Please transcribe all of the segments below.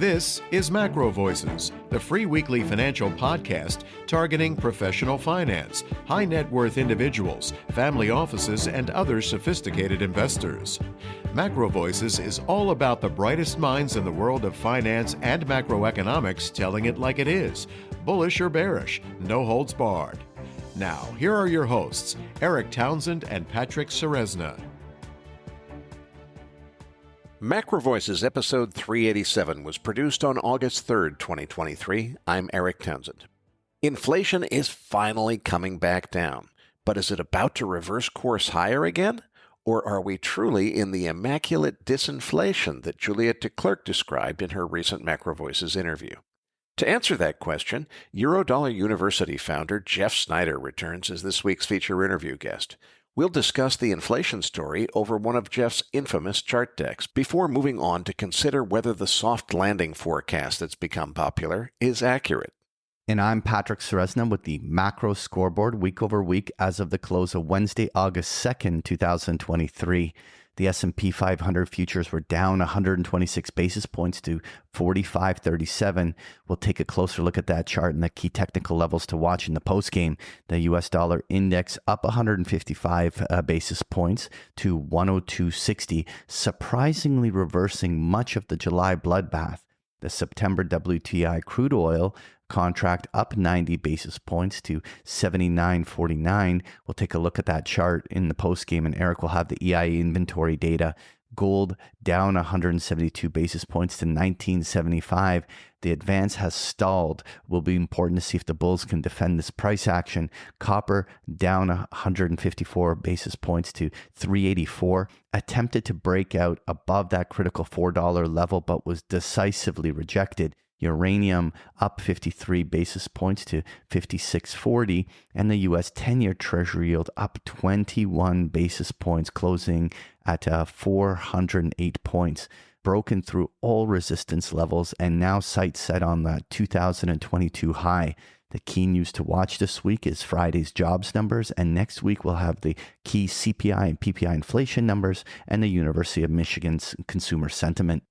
This is MacroVoices, the free weekly financial podcast targeting professional finance, high net worth individuals, family offices, and other sophisticated investors. MacroVoices is all about the brightest minds in the world of finance and macroeconomics telling it like it is, bullish or bearish, no holds barred. Now, here are your hosts, Eric Townsend and Patrick Ceresna. MacroVoices episode 387 was produced on August 3rd, 2023. I'm Eric Townsend. Inflation is finally coming back down, but is it about to reverse course higher again? Or are we truly in the immaculate disinflation that Juliette de Klerk described in her recent MacroVoices interview? To answer that question, Eurodollar University founder Jeff Snider returns as this week's feature interview guest. We'll discuss the inflation story over one of Jeff's infamous chart decks before moving on to consider whether the soft landing forecast that's become popular is accurate. And I'm Patrick Ceresna with the Macro Scoreboard week over week as of the close of Wednesday, August 2nd, 2023. The S&P 500 futures were down 126 basis points to 45.37. We'll take a closer look at that chart and the key technical levels to watch in the postgame. The US dollar index up 155 basis points to 102.60, surprisingly reversing much of the July bloodbath. The September WTI crude oil contract up 90 basis points to 79.49. We'll take a look at that chart in the postgame, and Eric will have the EIA inventory data. Gold down 172 basis points to 1975. The advance has stalled. Will be important to see if the bulls can defend this price action. Copper down 154 basis points to 384. Attempted to break out above that critical $4 level, but was decisively rejected. Uranium up 53 basis points to 56.40, and the U.S. 10-year Treasury yield up 21 basis points, closing at 408 points. Broken through all resistance levels and now sights set on the 2022 high. The key news to watch this week is Friday's jobs numbers, and next week we'll have the key CPI and PPI inflation numbers and the University of Michigan's consumer sentiment.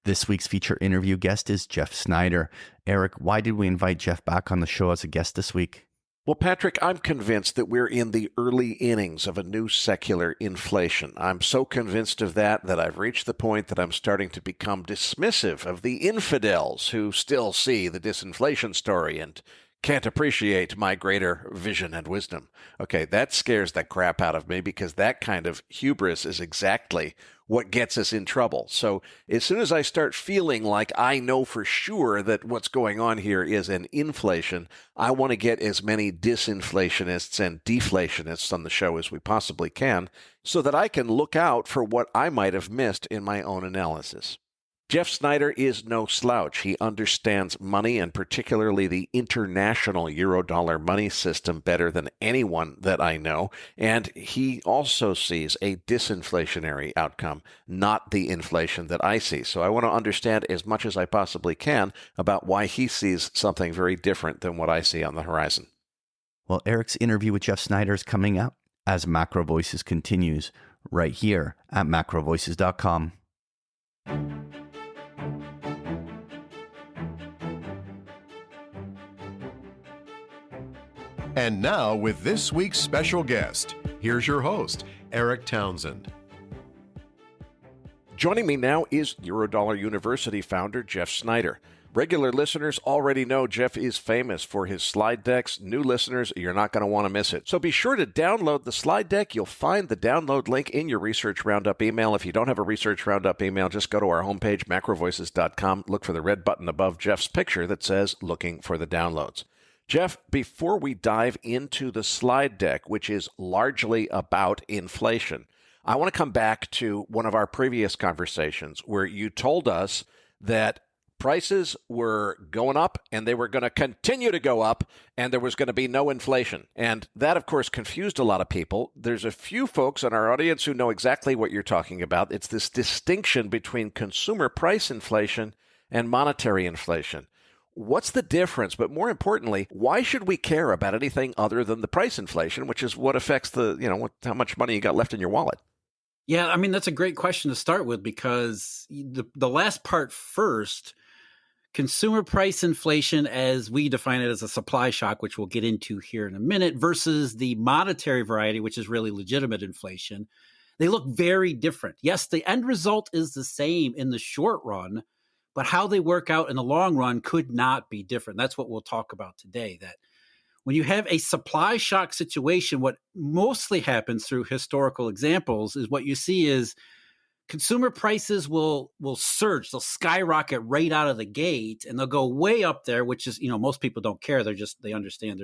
This week's feature interview guest is Jeff Snider. Eric, why did we invite Jeff back on the show as a guest this week? Well, Patrick, I'm convinced that we're in the early innings of a new secular inflation. I'm so convinced of that I've reached the point that I'm starting to become dismissive of the infidels who still see the disinflation story and can't appreciate my greater vision and wisdom. Okay, that scares the crap out of me because that kind of hubris is exactly what gets us in trouble. So as soon as I start feeling like I know for sure that what's going on here is an inflation, I want to get as many disinflationists and deflationists on the show as we possibly can so that I can look out for what I might have missed in my own analysis. Jeff Snider is no slouch. He understands money and particularly the international Eurodollar money system better than anyone that I know. And he also sees a disinflationary outcome, not the inflation that I see. So I want to understand as much as I possibly can about why he sees something very different than what I see on the horizon. Well, Eric's interview with Jeff Snider is coming up as MacroVoices continues right here at macrovoices.com. And now, with this week's special guest, here's your host, Eric Townsend. Joining me now is Eurodollar University founder Jeff Snider. Regular listeners already know Jeff is famous for his slide decks. New listeners, you're not going to want to miss it. So be sure to download the slide deck. You'll find the download link in your Research Roundup email. If you don't have a Research Roundup email, just go to our homepage, macrovoices.com. Look for the red button above Jeff's picture that says looking for the downloads. Jeff, before we dive into the slide deck, which is largely about inflation, I want to come back to one of our previous conversations where you told us that prices were going up and they were going to continue to go up and there was going to be no inflation. And that, of course, confused a lot of people. There's a few folks in our audience who know exactly what you're talking about. It's this distinction between consumer price inflation and monetary inflation. What's the difference? But more importantly, why should we care about anything other than the price inflation, which is what affects how much money you got left in your wallet? Yeah, I mean, that's a great question to start with because the last part first, consumer price inflation, as we define it, as a supply shock, which we'll get into here in a minute, versus the monetary variety, which is really legitimate inflation. They look very different. Yes, the end result is the same in the short run, but how they work out in the long run could not be different. That's what we'll talk about today, that when you have a supply shock situation, what mostly happens through historical examples is what you see is consumer prices will surge. They'll skyrocket right out of the gate, and they'll go way up there, which is, most people don't care. They understand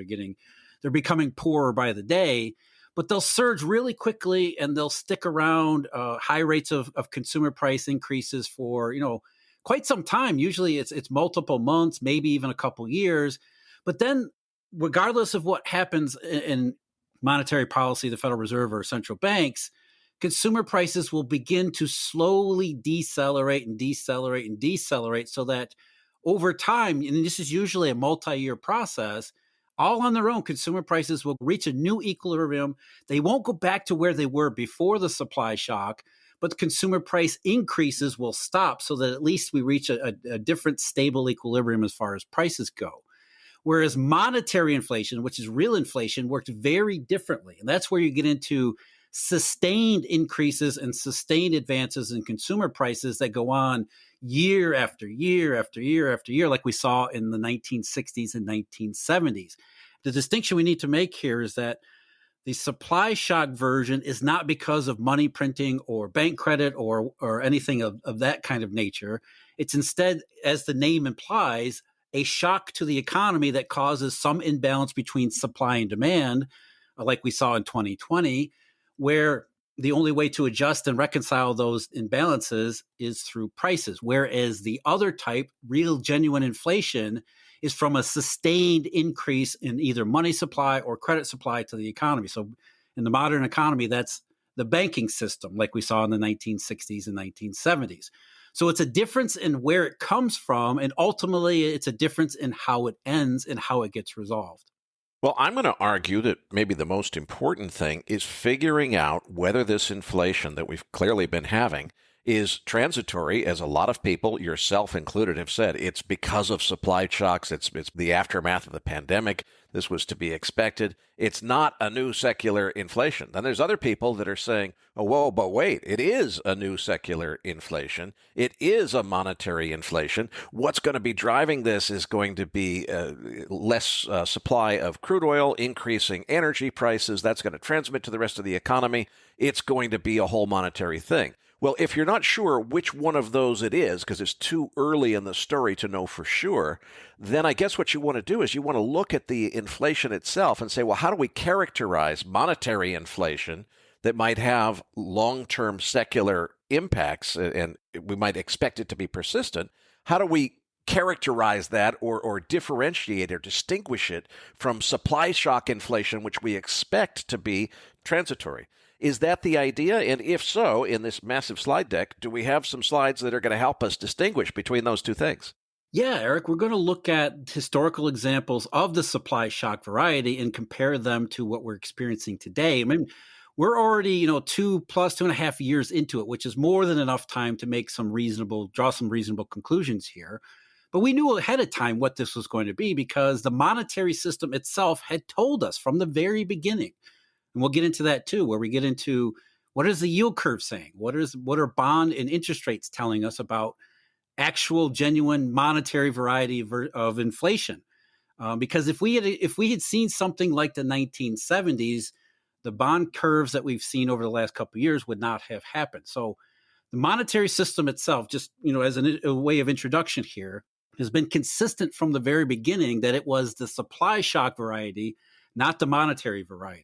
they're becoming poorer by the day, but they'll surge really quickly, and they'll stick around high rates of consumer price increases for, quite some time. Usually it's multiple months, maybe even a couple years. But then regardless of what happens in monetary policy, the Federal Reserve or central banks, consumer prices will begin to slowly decelerate so that over time, and this is usually a multi-year process, all on their own, consumer prices will reach a new equilibrium. They won't go back to where they were before the supply shock, but consumer price increases will stop so that at least we reach a different stable equilibrium as far as prices go. Whereas monetary inflation, which is real inflation, worked very differently. And that's where you get into sustained increases and sustained advances in consumer prices that go on year after year after year after year, like we saw in the 1960s and 1970s. The distinction we need to make here is that the supply shock version is not because of money printing or bank credit or anything of that kind of nature. It's instead, as the name implies, a shock to the economy that causes some imbalance between supply and demand, like we saw in 2020, where the only way to adjust and reconcile those imbalances is through prices. Whereas the other type, real genuine inflation, is from a sustained increase in either money supply or credit supply to the economy. So in the modern economy, that's the banking system, like we saw in the 1960s and 1970s. So it's a difference in where it comes from, and ultimately it's a difference in how it ends and how it gets resolved. Well, I'm going to argue that maybe the most important thing is figuring out whether this inflation that we've clearly been having is transitory, as a lot of people, yourself included, have said. It's because of supply shocks. It's the aftermath of the pandemic. This was to be expected. It's not a new secular inflation. Then there's other people that are saying, oh, whoa, but wait, it is a new secular inflation. It is a monetary inflation. What's going to be driving this is going to be less supply of crude oil, increasing energy prices. That's going to transmit to the rest of the economy. It's going to be a whole monetary thing. Well, if you're not sure which one of those it is, because it's too early in the story to know for sure, then I guess what you want to do is you want to look at the inflation itself and say, well, how do we characterize monetary inflation that might have long-term secular impacts, and we might expect it to be persistent? How do we characterize that or differentiate or distinguish it from supply shock inflation, which we expect to be transitory? Is that the idea? And if so, in this massive slide deck, do we have some slides that are going to help us distinguish between those two things? Yeah, Eric, we're going to look at historical examples of the supply shock variety and compare them to what we're experiencing today. I mean, we're already, 2.5 years into it, which is more than enough time to draw some reasonable conclusions here. But we knew ahead of time what this was going to be because the monetary system itself had told us from the very beginning. And we'll get into that too, where we get into what is the yield curve saying? What are bond and interest rates telling us about actual, genuine monetary variety of inflation? Because if we had seen something like the 1970s, the bond curves that we've seen over the last couple of years would not have happened. So the monetary system itself, just as a way of introduction here, has been consistent from the very beginning that it was the supply shock variety, not the monetary variety.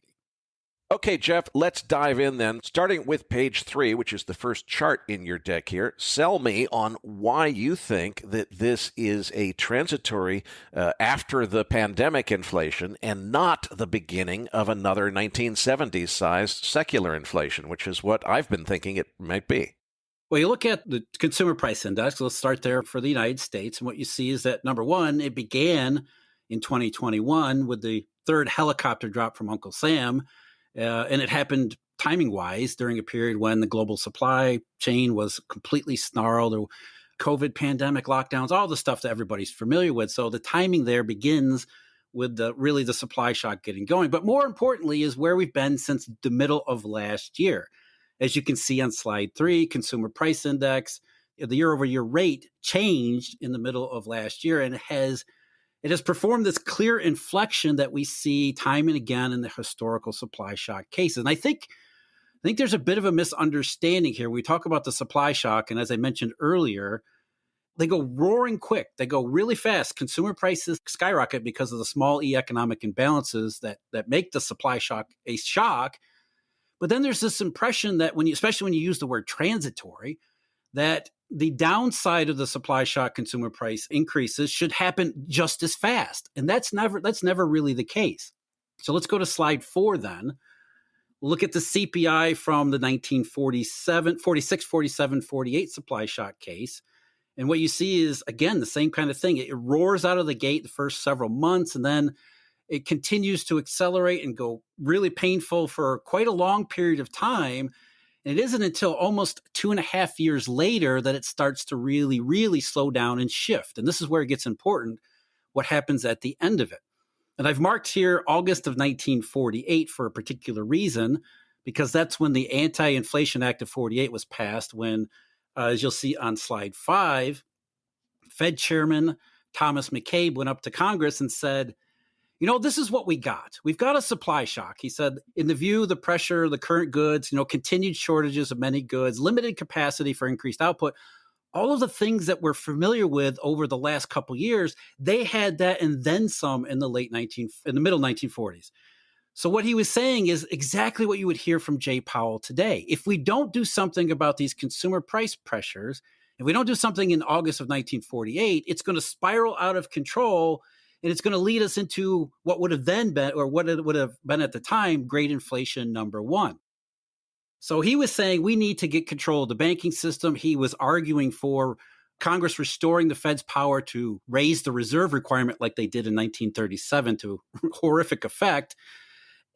Okay, Jeff, let's dive in then. Starting with page 3, which is the first chart in your deck here, sell me on why you think that this is a transitory after the pandemic inflation and not the beginning of another 1970s-sized secular inflation, which is what I've been thinking it might be. Well, you look at the consumer price index. Let's start there for the United States. And what you see is that, number one, it began in 2021 with the third helicopter drop from Uncle Sam. And it happened timing-wise during a period when the global supply chain was completely snarled. COVID pandemic, lockdowns, all the stuff that everybody's familiar with. So the timing there begins with the supply shock getting going. But more importantly is where we've been since the middle of last year. As you can see on slide 3, consumer price index, the year-over-year rate changed in the middle of last year, and it has performed this clear inflection that we see time and again in the historical supply shock cases. And I think there's a bit of a misunderstanding here. We talk about the supply shock, and as I mentioned earlier, they go roaring quick. They go really fast. Consumer prices skyrocket because of the small e economic imbalances that make the supply shock a shock. But then there's this impression that especially when you use the word transitory, that the downside of the supply shock consumer price increases should happen just as fast. And that's never really the case. So let's go to slide 4 then. We'll look at the CPI from the 1947, 46, 47, 48 supply shock case. And what you see is, again, the same kind of thing. It roars out of the gate the first several months, and then it continues to accelerate and go really painful for quite a long period of time. And it isn't until almost 2.5 years later that it starts to really, really slow down and shift. And this is where it gets important, what happens at the end of it. And I've marked here August of 1948 for a particular reason, because that's when the Anti-Inflation Act of 48 was passed, when, as you'll see on slide 5, Fed Chairman Thomas McCabe went up to Congress and said, this is what we got. We've got a supply shock. He said, in the view, the pressure, the current goods, continued shortages of many goods, limited capacity for increased output, all of the things that we're familiar with over the last couple years, they had that and then some in the middle 1940s. So what he was saying is exactly what you would hear from Jay Powell today. If we don't do something about these consumer price pressures, if we don't do something in August of 1948, it's going to spiral out of control. And it's going to lead us into what would have then been, or what it would have been at the time, great inflation number 1. So he was saying we need to get control of the banking system. He was arguing for Congress restoring the Fed's power to raise the reserve requirement like they did in 1937 to horrific effect.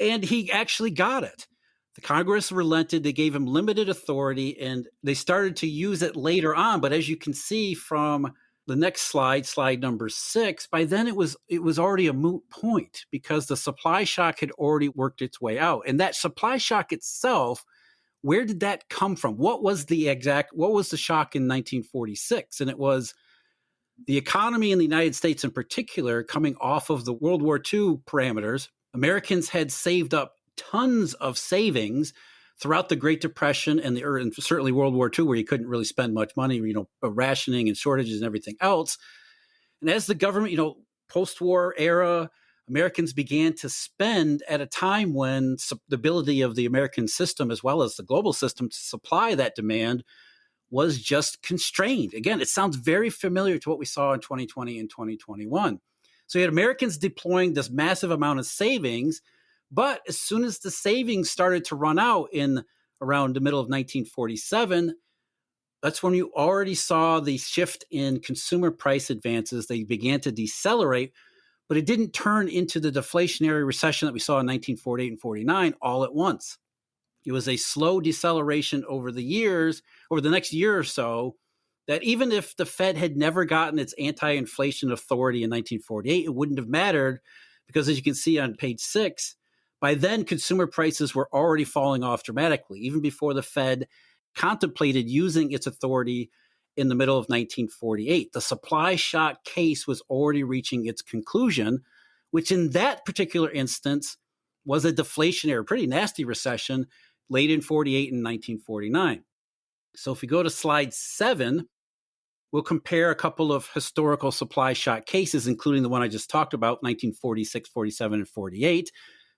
And he actually got it. The Congress relented. They gave him limited authority, and they started to use it later on. But as you can see from the next slide number 6, by then it was already a moot point because the supply shock had already worked its way out. And that supply shock itself, where did that come from? What was the shock in 1946? And it was the economy in the United States in particular coming off of the World War II parameters. Americans had saved up tons of savings throughout the Great Depression and certainly World War II, where you couldn't really spend much money, rationing and shortages and everything else. And as the government, post-war era, Americans began to spend at a time when the ability of the American system, as well as the global system, to supply that demand was just constrained. Again, it sounds very familiar to what we saw in 2020 and 2021. So you had Americans deploying this massive amount of savings. But as soon as the savings started to run out in around the middle of 1947, that's when you already saw the shift in consumer price advances. They began to decelerate, but it didn't turn into the deflationary recession that we saw in 1948 and 49 all at once. It was a slow deceleration over the next year or so, that even if the Fed had never gotten its anti-inflation authority in 1948, it wouldn't have mattered because, as you can see on page 6, by then, consumer prices were already falling off dramatically, even before the Fed contemplated using its authority in the middle of 1948. The supply shock case was already reaching its conclusion, which in that particular instance was a deflationary, pretty nasty recession late in 48 and 1949. So if we go to slide 7, we'll compare a couple of historical supply shock cases, including the one I just talked about, 1946, 47, and 48.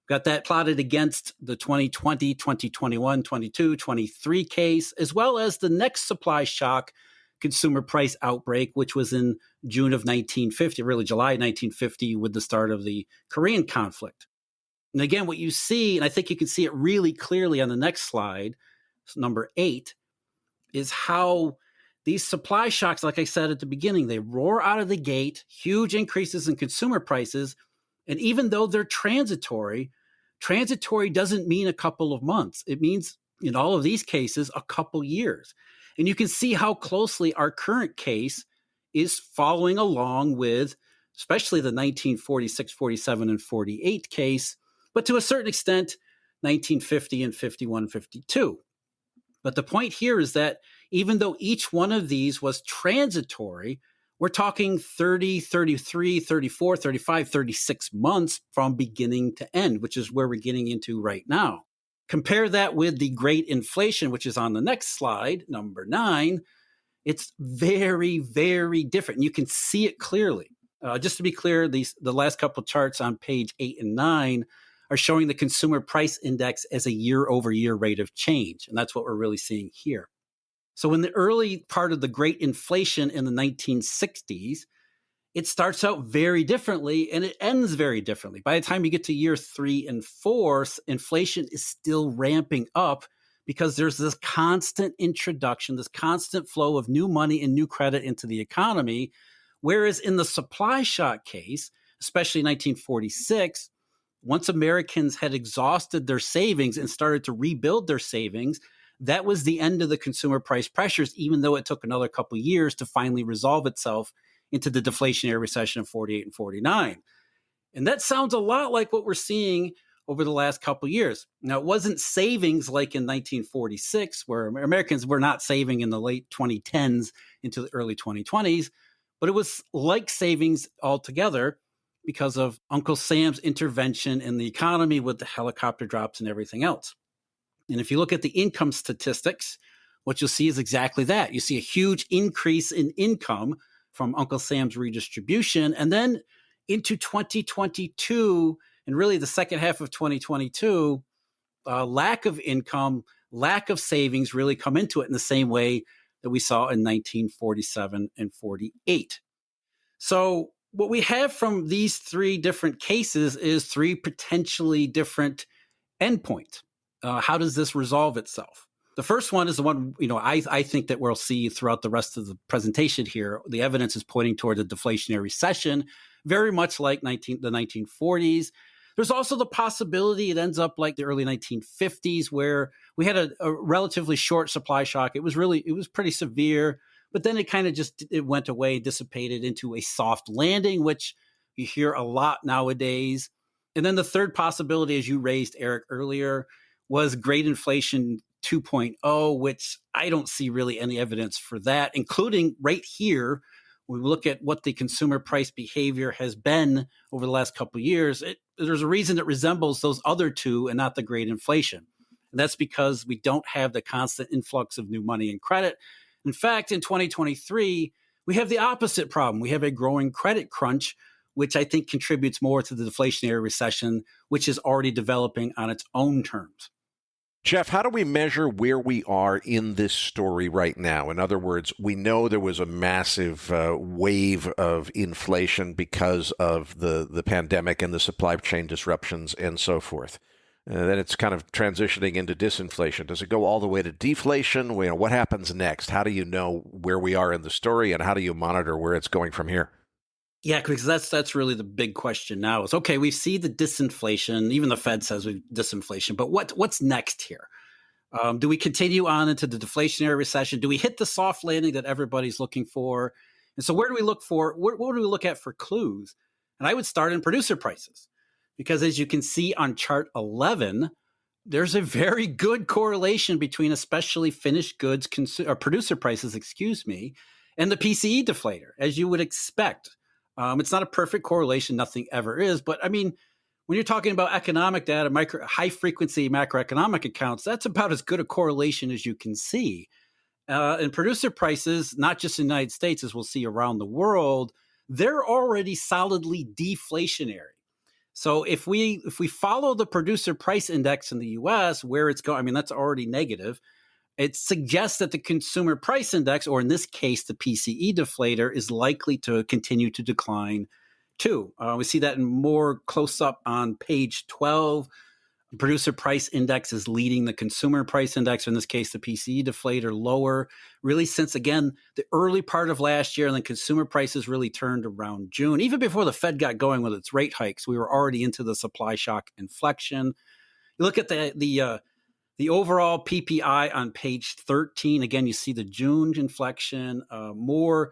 Got that plotted against the 2020, 2021, 22, 23 case, as well as the next supply shock consumer price outbreak, which was in June of 1950, really July 1950, with the start of the Korean conflict. And again, what you see, and I think you can see it really clearly on the next slide, number 8, is how these supply shocks, like I said at the beginning, they roar out of the gate, huge increases in consumer prices. And even though they're transitory doesn't mean a couple of months. It means, in all of these cases, a couple years. And you can see how closely our current case is following along with, especially the 1946, 47, and 48 case, but to a certain extent, 1950 and 51, 52. But the point here is that even though each one of these was transitory, we're talking 30, 33, 34, 35, 36 months from beginning to end, which is where we're getting into right now. Compare that with the Great Inflation, which is on the next slide, number 9. It's very, very different. You can see it clearly. Just to be clear, the last couple of charts on page 8 and 9 are showing the consumer price index as a year-over-year rate of change. And that's what we're really seeing here. So in the early part of the Great Inflation in the 1960s, it starts out very differently and it ends very differently. By the time you get to year 3 and 4, inflation is still ramping up because there's this constant introduction, this constant flow of new money and new credit into the economy. Whereas in the supply shock case, especially 1946, once Americans had exhausted their savings and started to rebuild their savings, that was the end of the consumer price pressures, even though it took another couple of years to finally resolve itself into the deflationary recession of 48 and 49. And that sounds a lot like what we're seeing over the last couple of years. Now, it wasn't savings like in 1946, where Americans were not saving in the late 2010s into the early 2020s, but it was like savings altogether because of Uncle Sam's intervention in the economy with the helicopter drops and everything else. And if you look at the income statistics, what you'll see is exactly that. You see a huge increase in income from Uncle Sam's redistribution. And then into 2022, and really the second half of 2022, lack of income, lack of savings really come into it in the same way that we saw in 1947 and 48. So what we have from these 3 different cases is 3 potentially different endpoints. How does this resolve itself? The first one is the one, I think that we'll see throughout the rest of the presentation here. The evidence is pointing toward a deflationary recession, very much like the 1940s. There's also the possibility it ends up like the early 1950s, where we had a relatively short supply shock. It was pretty severe, but then it went away, dissipated into a soft landing, which you hear a lot nowadays. And then the third possibility, as you raised, Eric, earlier, was Great Inflation 2.0, which I don't see really any evidence for that, including right here. When we look at what the consumer price behavior has been over the last couple of years, there's a reason it resembles those other two and not the Great Inflation. And that's because we don't have the constant influx of new money and credit. In fact, in 2023, we have the opposite problem. We have a growing credit crunch, which I think contributes more to the deflationary recession, which is already developing on its own terms. Jeff, how do we measure where we are in this story right now? In other words, we know there was a massive wave of inflation because of the pandemic and the supply chain disruptions and so forth. Then it's kind of transitioning into disinflation. Does it go all the way to deflation? What happens next? How do you know where we are in the story, and how do you monitor where it's going from here? Yeah, because that's really the big question now is, okay, we see the disinflation. Even the Fed says we've disinflation, but what's next here? Do we continue on into the deflationary recession? Do we hit the soft landing that everybody's looking for? And so where do we look for? What do we look at for clues? And I would start in producer prices, because as you can see on chart 11, there's a very good correlation between especially finished goods producer prices, and the PCE deflator, as you would expect. It's not a perfect correlation. Nothing ever is. But I mean, when you're talking about economic data, high frequency macroeconomic accounts, that's about as good a correlation as you can see. And producer prices, not just in the United States, as we'll see around the world, they're already solidly deflationary. So if we follow the producer price index in the US, where it's going, that's already negative. It suggests that the consumer price index, or in this case, the PCE deflator, is likely to continue to decline too. We see that in more close up on page 12. The producer price index is leading the consumer price index, or in this case, the PCE deflator, lower, really since, again, the early part of last year, and then consumer prices really turned around June. Even before the Fed got going with its rate hikes, we were already into the supply shock inflection. You look at the The overall PPI on page 13, again, you see the June inflection, more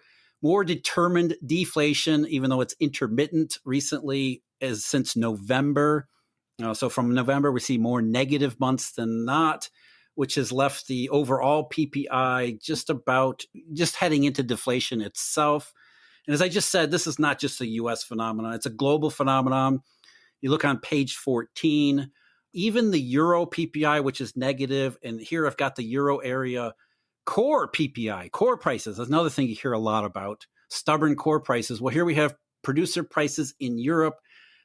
determined deflation, even though it's intermittent recently, as since November. So from November, we see more negative months than not, which has left the overall PPI just heading into deflation itself. And as I just said, this is not just a U.S. phenomenon. It's a global phenomenon. You look on page 14, even the Euro PPI, which is negative, and here I've got the Euro area core PPI, core prices. That's another thing you hear a lot about, stubborn core prices. Well, here we have producer prices in Europe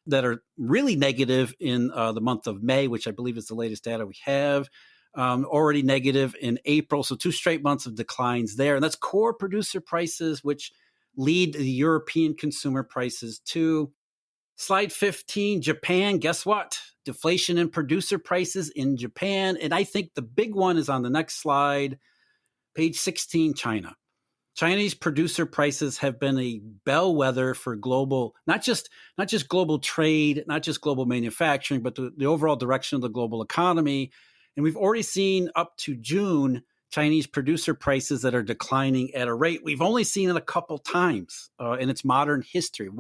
that are really negative in the month of May, which I believe is the latest data we have, already negative in April. So 2 straight months of declines there. And that's core producer prices, which lead the European consumer prices too. Slide 15, Japan, guess what? Deflation in producer prices in Japan. And I think the big one is on the next slide, page 16, China. Chinese producer prices have been a bellwether for global, not just global trade, not just global manufacturing, but the overall direction of the global economy. And we've already seen up to June Chinese producer prices that are declining at a rate we've only seen it a couple times in its modern history.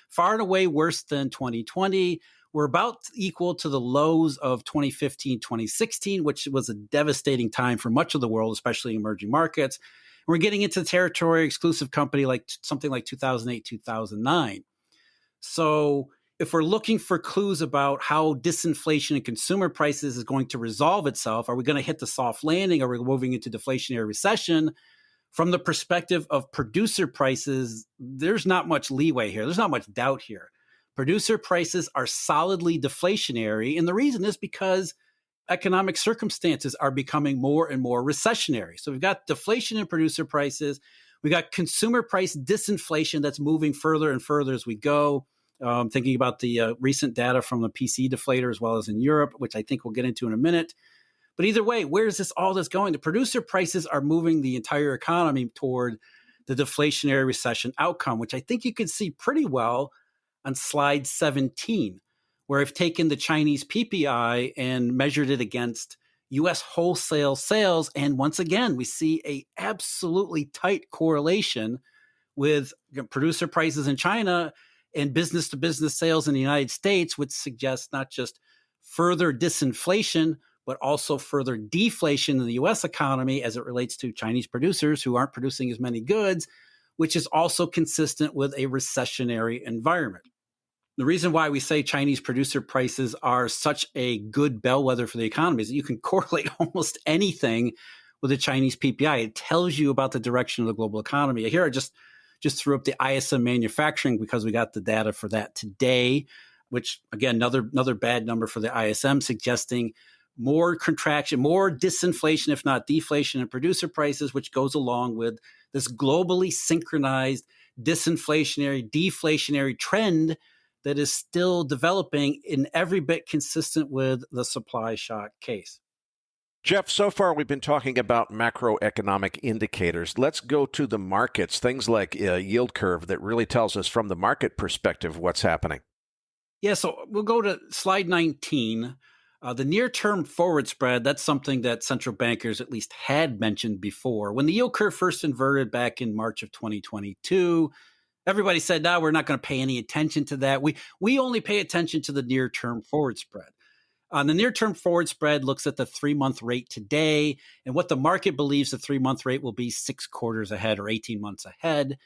Far and away worse than 2020. We're about equal to the lows of 2015, 2016, which was a devastating time for much of the world, especially emerging markets. We're getting into the territory exclusive company like something like 2008, 2009. So if we're looking for clues about how disinflation in consumer prices is going to resolve itself, are we going to hit the soft landing? Are we moving into deflationary recession? From the perspective of producer prices, there's not much leeway here. There's not much doubt here. Producer prices are solidly deflationary. And the reason is because economic circumstances are becoming more and more recessionary. So we've got deflation in producer prices. We got consumer price disinflation that's moving further and further as we go. Thinking about the recent data from the PC deflator as well as in Europe, which I think we'll get into in a minute. But either way, where is all this going? The producer prices are moving the entire economy toward the deflationary recession outcome, which I think you can see pretty well on slide 17, where I've taken the Chinese PPI and measured it against U.S. wholesale sales. And once again, we see a absolutely tight correlation with producer prices in China and business-to-business sales in the United States, which suggests not just further disinflation, but also further deflation in the U.S. economy as it relates to Chinese producers who aren't producing as many goods, which is also consistent with a recessionary environment. The reason why we say Chinese producer prices are such a good bellwether for the economy is that you can correlate almost anything with the Chinese PPI. It tells you about the direction of the global economy. Here I just threw up the ISM manufacturing because we got the data for that today, which again, another bad number for the ISM, suggesting more contraction, more disinflation, if not deflation in producer prices, which goes along with this globally synchronized disinflationary, deflationary trend that is still developing in every bit consistent with the supply shock case. Jeff, so far we've been talking about macroeconomic indicators. Let's go to the markets, things like a yield curve that really tells us from the market perspective what's happening. Yeah, so we'll go to slide 19. The near-term forward spread, that's something that central bankers at least had mentioned before. When the yield curve first inverted back in March of 2022, everybody said, no, we're not going to pay any attention to that. We only pay attention to the near-term forward spread. The near-term forward spread looks at the 3-month rate today, and what the market believes the 3-month rate will be 6 quarters ahead or 18 months ahead.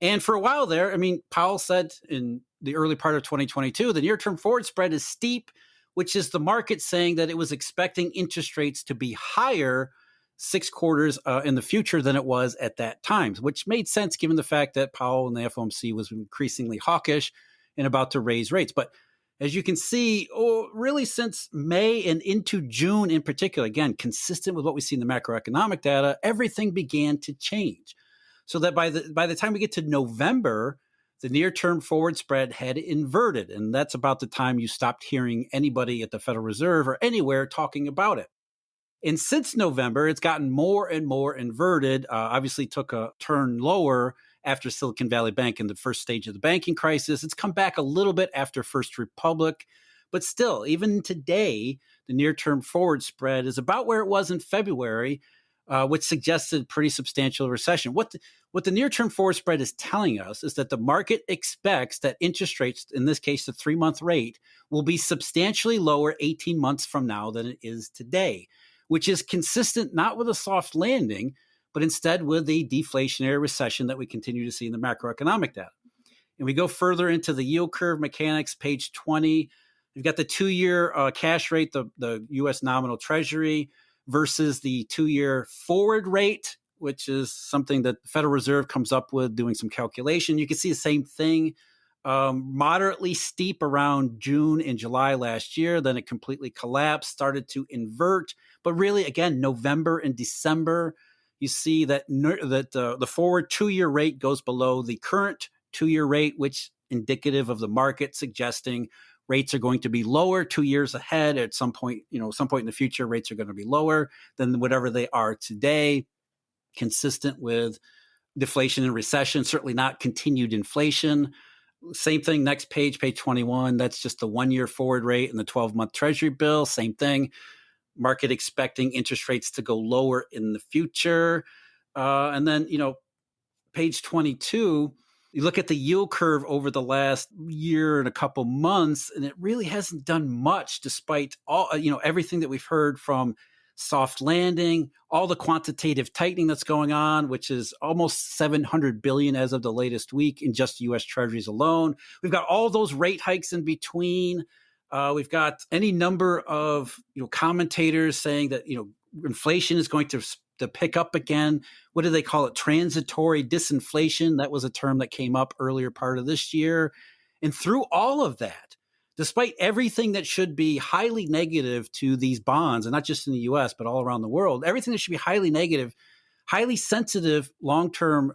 And for a while there, Powell said in the early part of 2022, the near-term forward spread is steep, which is the market saying that it was expecting interest rates to be higher 6 quarters in the future than it was at that time, which made sense given the fact that Powell and the FOMC was increasingly hawkish and about to raise rates. But as you can see, really since May and into June in particular, again, consistent with what we see in the macroeconomic data, everything began to change. So that by the time we get to November, the near-term forward spread had inverted. And that's about the time you stopped hearing anybody at the Federal Reserve or anywhere talking about it. And since November, it's gotten more and more inverted, obviously took a turn lower after Silicon Valley Bank in the first stage of the banking crisis. It's come back a little bit after First Republic. But still, even today, the near-term forward spread is about where it was in February, which suggested pretty substantial recession. What the near-term forward spread is telling us is that the market expects that interest rates, in this case, the 3-month rate, will be substantially lower 18 months from now than it is today, which is consistent not with a soft landing, but instead with the deflationary recession that we continue to see in the macroeconomic data. And we go further into the yield curve mechanics, page 20. You've got the 2-year cash rate, the U.S. nominal treasury, versus the 2-year forward rate, which is something that the Federal Reserve comes up with doing some calculation. You can see the same thing, moderately steep around June and July last year. Then it completely collapsed, started to invert. But really, again, November and December, you see that the forward 2-year rate goes below the current 2-year rate, which indicative of the market suggesting rates are going to be lower 2 years ahead. At some point in the future, rates are going to be lower than whatever they are today, consistent with deflation and recession, certainly not continued inflation. Same thing, next page 21. That's just the 1-year forward rate and the 12-month treasury bill. Same thing. Market expecting interest rates to go lower in the future. And then, page 22, you look at the yield curve over the last year and a couple months, and it really hasn't done much despite all, everything that we've heard from soft landing, all the quantitative tightening that's going on, which is almost $700 billion as of the latest week in just U.S. Treasuries alone. We've got all those rate hikes in between. We've got any number of commentators saying that inflation is going to pick up again. What do they call it? Transitory disinflation. That was a term that came up earlier part of this year. And through all of that, despite everything that should be highly negative to these bonds, and not just in the U.S., but all around the world, everything that should be highly negative, highly sensitive long-term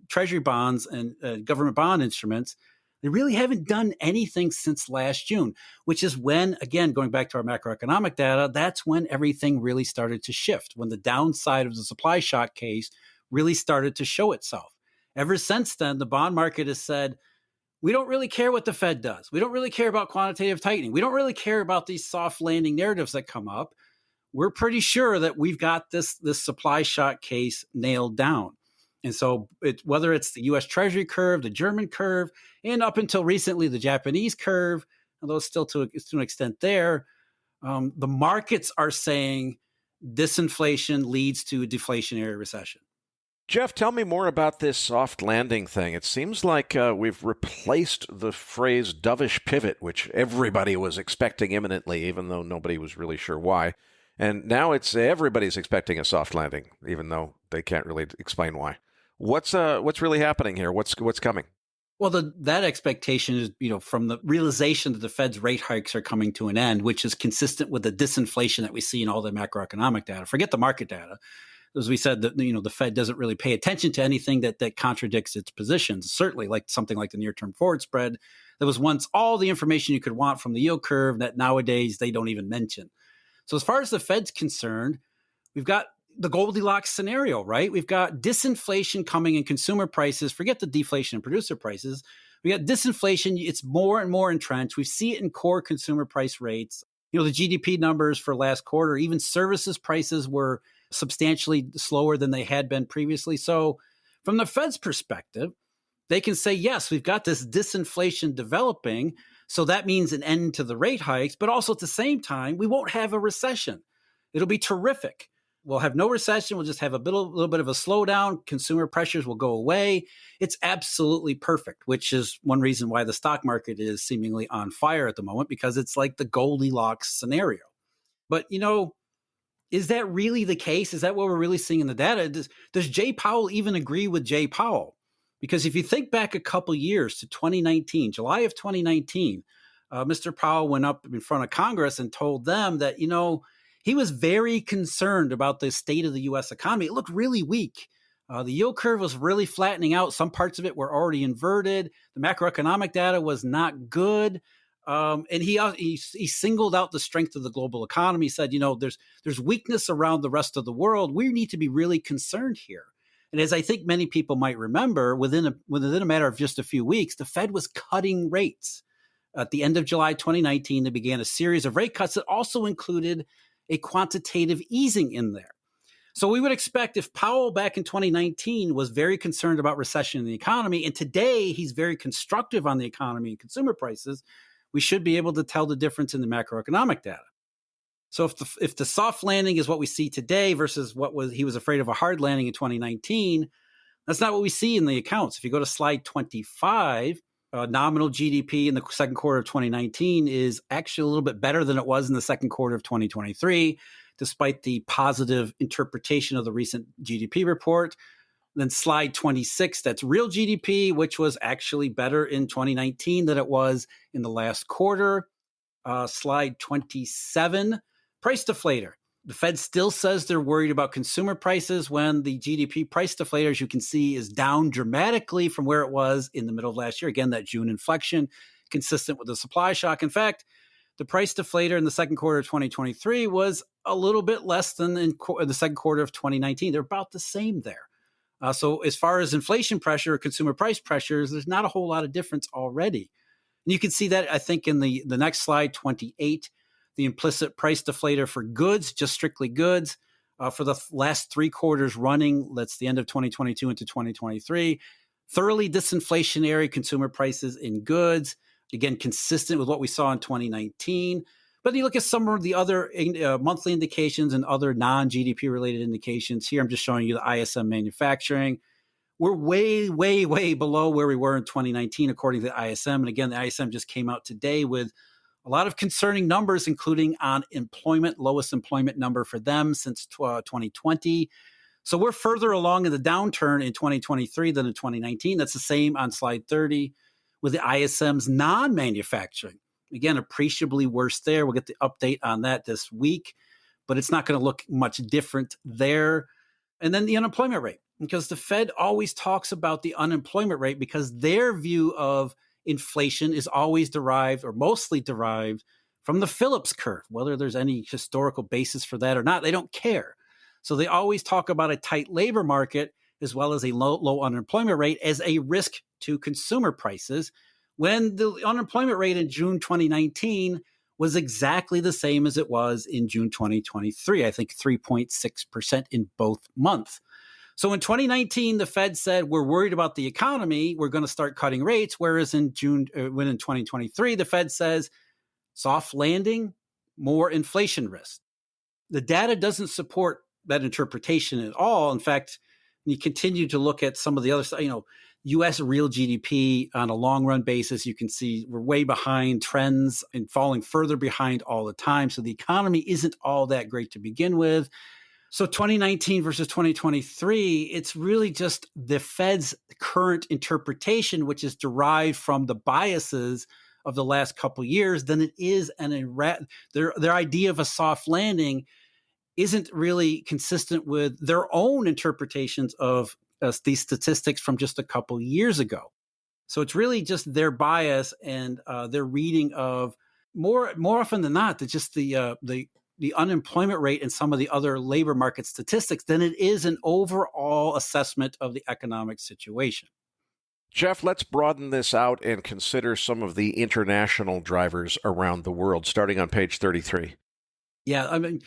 treasury bonds and government bond instruments, they really haven't done anything since last June, which is when, again, going back to our macroeconomic data, that's when everything really started to shift, when the downside of the supply shock case really started to show itself. Ever since then, the bond market has said, we don't really care what the Fed does. We don't really care about quantitative tightening. We don't really care about these soft landing narratives that come up. We're pretty sure that we've got this supply shock case nailed down. And so whether it's the U.S. Treasury curve, the German curve, and up until recently, the Japanese curve, although still to an extent there, the markets are saying disinflation leads to a deflationary recession. Jeff, tell me more about this soft landing thing. It seems like we've replaced the phrase dovish pivot, which everybody was expecting imminently, even though nobody was really sure why. And now it's everybody's expecting a soft landing, even though they can't really explain why. What's really happening here? What's coming? Well, that expectation is, from the realization that the Fed's rate hikes are coming to an end, which is consistent with the disinflation that we see in all the macroeconomic data. Forget the market data. As we said, the Fed doesn't really pay attention to anything that contradicts its positions. Certainly, like something like the near-term forward spread, that was once all the information you could want from the yield curve that nowadays they don't even mention. So as far as the Fed's concerned, we've got the Goldilocks scenario, right? We've got disinflation coming in consumer prices. Forget the deflation in producer prices. We got disinflation. It's more and more entrenched. We see it in core consumer price rates. The GDP numbers for last quarter, even services prices were substantially slower than they had been previously. So from the Fed's perspective, they can say, yes, we've got this disinflation developing. So that means an end to the rate hikes, but also at the same time, we won't have a recession. It'll be terrific. We'll have no recession. We'll just have a little bit of a slowdown. Consumer pressures will go away. It's absolutely perfect, which is one reason why the stock market is seemingly on fire at the moment, because it's like the Goldilocks scenario. But, is that really the case? Is that what we're really seeing in the data? Does Jay Powell even agree with Jay Powell? Because if you think back a couple years to 2019, July of 2019, Mr. Powell went up in front of Congress and told them that, he was very concerned about the state of the U.S. economy. It looked really weak. The yield curve was really flattening out. Some parts of it were already inverted. The macroeconomic data was not good. And he singled out the strength of the global economy, said, there's weakness around the rest of the world. We need to be really concerned here. And as I think many people might remember, within a matter of just a few weeks, the Fed was cutting rates. At the end of July 2019, they began a series of rate cuts that also included a quantitative easing in there. So we would expect if Powell back in 2019 was very concerned about recession in the economy, and today he's very constructive on the economy and consumer prices, we should be able to tell the difference in the macroeconomic data. So if the soft landing is what we see today versus he was afraid of a hard landing in 2019, that's not what we see in the accounts. If you go to slide 25, nominal GDP in the second quarter of 2019 is actually a little bit better than it was in the second quarter of 2023, despite the positive interpretation of the recent GDP report. Then slide 26, that's real GDP, which was actually better in 2019 than it was in the last quarter. Slide 27, price deflator. The Fed still says they're worried about consumer prices when the GDP price deflator, as you can see, is down dramatically from where it was in the middle of last year. Again, that June inflection, consistent with the supply shock. In fact, the price deflator in the second quarter of 2023 was a little bit less than in the second quarter of 2019. They're about the same there. So as far as inflation pressure or consumer price pressures, there's not a whole lot of difference already. And you can see that, I think, in the next slide, 28, the implicit price deflator for goods, just strictly goods, for the last 3 quarters running, that's the end of 2022 into 2023, thoroughly disinflationary consumer prices in goods, again, consistent with what we saw in 2019. But you look at some of the other monthly indications and other non-GDP related indications. Here, I'm just showing you the ISM manufacturing. We're way, way, way below where we were in 2019, according to the ISM. And again, the ISM just came out today with a lot of concerning numbers, including on employment, lowest employment number for them since 2020. So we're further along in the downturn in 2023 than in 2019. That's the same on slide 30 with the ISM's non-manufacturing. Again, appreciably worse there. We'll get the update on that this week, but it's not going to look much different there. And then the unemployment rate, because the Fed always talks about the unemployment rate because their view of inflation is always derived or mostly derived from the Phillips curve. Whether there's any historical basis for that or not, they don't care. So they always talk about a tight labor market as well as a low unemployment rate as a risk to consumer prices, when the unemployment rate in June 2019 was exactly the same as it was in June 2023, I think 3.6% in both months. So in 2019, the Fed said, we're worried about the economy, we're going to start cutting rates, whereas in 2023, the Fed says, soft landing, more inflation risk. The data doesn't support that interpretation at all. In fact, when you continue to look at some of the other stuff, U.S. real GDP on a long run basis, you can see we're way behind trends and falling further behind all the time. So the economy isn't all that great to begin with. So 2019 versus 2023, it's really just the Fed's current interpretation, which is derived from the biases of the last couple of years, than it is their idea of a soft landing isn't really consistent with their own interpretations of these statistics from just a couple years ago. So it's really just their bias and their reading of more often than not, that just the unemployment rate and some of the other labor market statistics than it is an overall assessment of the economic situation. Jeff, let's broaden this out and consider some of the international drivers around the world, starting on page 33. Yeah, I mean,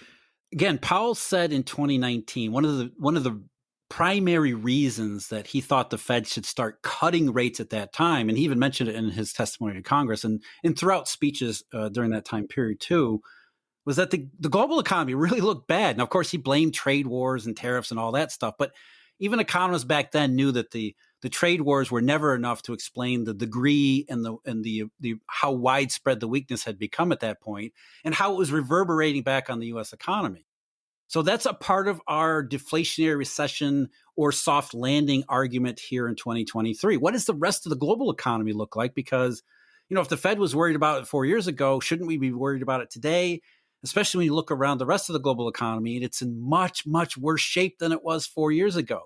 again, Powell said in 2019, one of the primary reasons that he thought the Fed should start cutting rates at that time, and he even mentioned it in his testimony to Congress and throughout speeches during that time period too, was that the global economy really looked bad. Now, of course, he blamed trade wars and tariffs and all that stuff, but even economists back then knew that the trade wars were never enough to explain the degree and the how widespread the weakness had become at that point and how it was reverberating back on the U.S. economy. So that's a part of our deflationary recession or soft landing argument here in 2023. What does the rest of the global economy look like? Because, if the Fed was worried about it 4 years ago, shouldn't we be worried about it today? Especially when you look around the rest of the global economy, and it's in much, much worse shape than it was 4 years ago.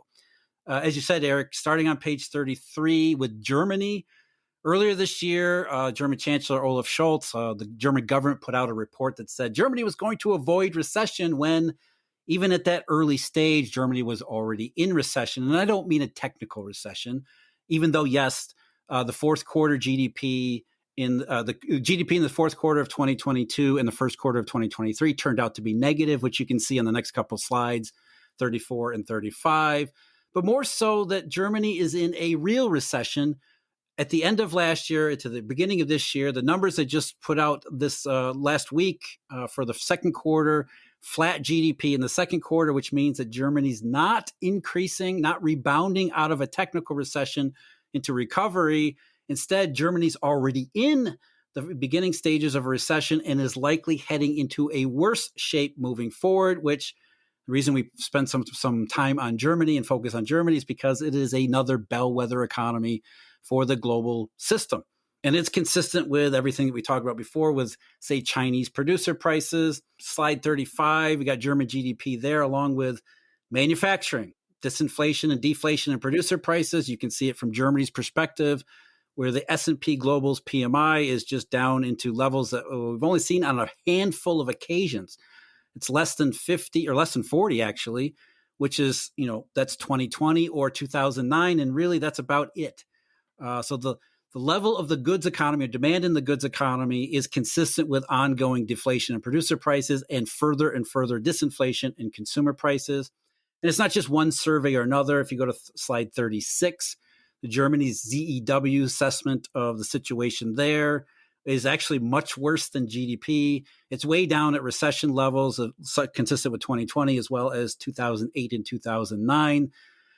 As you said, Eric, starting on page 33 with Germany, earlier this year, German Chancellor Olaf Scholz, the German government put out a report that said Germany was going to avoid recession when, even at that early stage, Germany was already in recession. And I don't mean a technical recession, even though, yes, the fourth quarter GDP in the GDP in the fourth quarter of 2022 and the first quarter of 2023 turned out to be negative, which you can see on the next couple slides, 34 and 35. But more so that Germany is in a real recession. At the end of last year to the beginning of this year, the numbers they just put out this last week for the second quarter, flat GDP in the second quarter, which means that Germany's not increasing, not rebounding out of a technical recession into recovery. Instead, Germany's already in the beginning stages of a recession and is likely heading into a worse shape moving forward, which the reason we spend some time on Germany and focus on Germany is because it is another bellwether economy for the global system. And it's consistent with everything that we talked about before with, say, Chinese producer prices. Slide 35, we got German GDP there, along with manufacturing, disinflation and deflation in producer prices. You can see it from Germany's perspective, where the S&P Global's PMI is just down into levels that we've only seen on a handful of occasions. It's less than 50 or less than 40, actually, which is, that's 2020 or 2009. And really, that's about it. So the level of the goods economy, or demand in the goods economy, is consistent with ongoing deflation in producer prices and further disinflation in consumer prices. And it's not just one survey or another. If you go to slide 36, Germany's ZEW assessment of the situation there is actually much worse than GDP. It's way down at recession levels, consistent with 2020 as well as 2008 and 2009.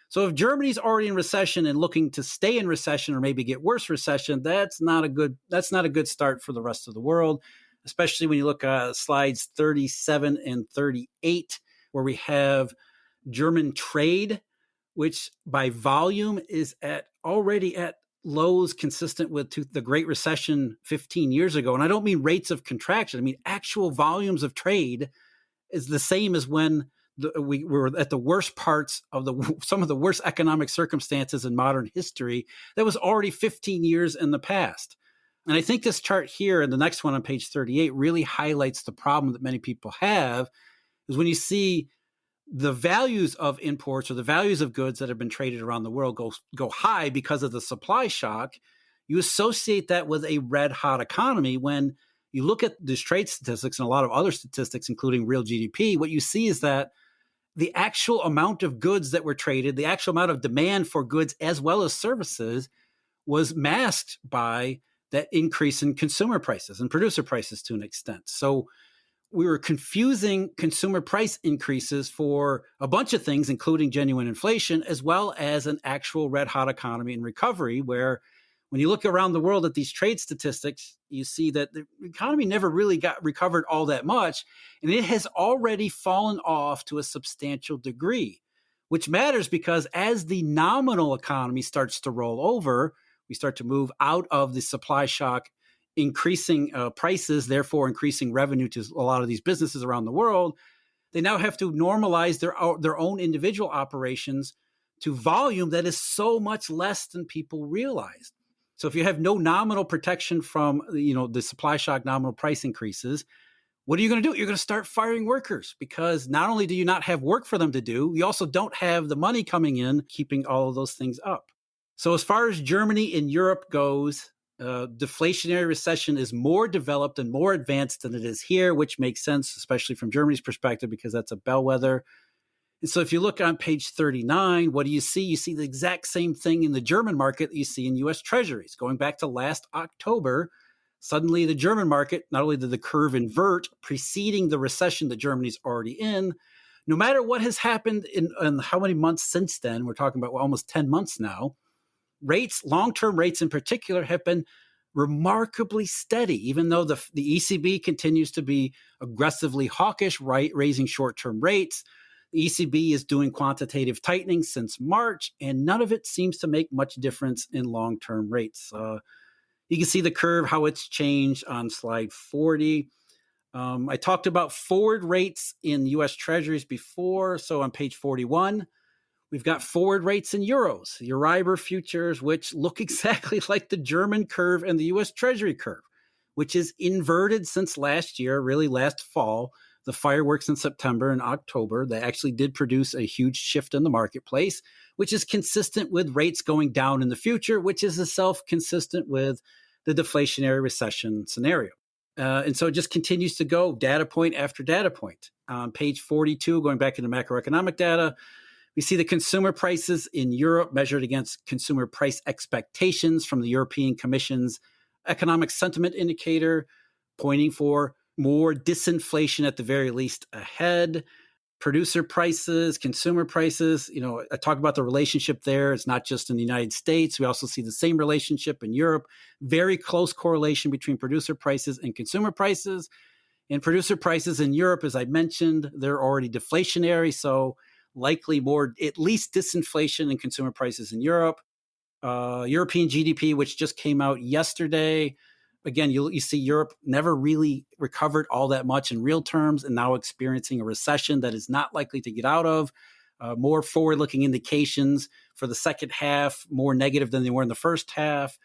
So if Germany's already in recession and looking to stay in recession or maybe get worse recession, that's not a good start for the rest of the world, especially when you look at slides 37 and 38, where we have German trade, which by volume is already at lows consistent with the Great Recession 15 years ago. And I don't mean rates of contraction. I mean actual volumes of trade is the same as when we were at the worst parts of some of the worst economic circumstances in modern history. That was already 15 years in the past. And I think this chart here and the next one on page 38 really highlights the problem that many people have, is when you see the values of imports or the values of goods that have been traded around the world go high because of the supply shock, you associate that with a red hot economy. When you look at these trade statistics and a lot of other statistics, including real GDP, what you see is that the actual amount of goods that were traded, the actual amount of demand for goods as well as services, was masked by that increase in consumer prices and producer prices to an extent. So we were confusing consumer price increases for a bunch of things, including genuine inflation, as well as an actual red hot economy in recovery, where when you look around the world at these trade statistics, you see that the economy never really got recovered all that much, and it has already fallen off to a substantial degree, which matters because as the nominal economy starts to roll over, we start to move out of the supply shock, increasing prices, therefore increasing revenue to a lot of these businesses around the world. They now have to normalize their own individual operations to volume that is so much less than people realized. So if you have no nominal protection from the supply shock nominal price increases, what are you going to do? You're going to start firing workers, because not only do you not have work for them to do, you also don't have the money coming in, keeping all of those things up. So as far as Germany and Europe goes, deflationary recession is more developed and more advanced than it is here, which makes sense, especially from Germany's perspective, because that's a bellwether. And so if you look on page 39, what do you see? You see the exact same thing in the German market that you see in U.S. Treasuries. Going back to last October, suddenly the German market, not only did the curve invert preceding the recession that Germany's already in, no matter what has happened in how many months since then, we're talking about almost 10 months now, rates, long-term rates in particular, have been remarkably steady, even though the ECB continues to be aggressively hawkish, raising short-term rates. The ECB is doing quantitative tightening since March, and none of it seems to make much difference in long-term rates. You can see the curve, how it's changed on slide 40. I talked about forward rates in U.S. Treasuries before. So on page 41, we've got forward rates in euros, Euribor futures, which look exactly like the German curve and the U.S. Treasury curve, which is inverted since last year, really last fall. The fireworks in September and October, they actually did produce a huge shift in the marketplace, which is consistent with rates going down in the future, which is itself consistent with the deflationary recession scenario. And so it just continues to go data point after data point. On page 42, going back into macroeconomic data, we see the consumer prices in Europe measured against consumer price expectations from the European Commission's economic sentiment indicator, pointing for more disinflation at the very least ahead. Producer prices, consumer prices, I talk about the relationship there. It's not just in the United States. We also see the same relationship in Europe. Very close correlation between producer prices and consumer prices. And producer prices in Europe, as I mentioned, they're already deflationary. So likely more, at least disinflation in consumer prices in Europe. European GDP, which just came out yesterday. Again, you see Europe never really recovered all that much in real terms and now experiencing a recession that is not likely to get out of. More forward-looking indications for the second half, more negative than they were in the first half.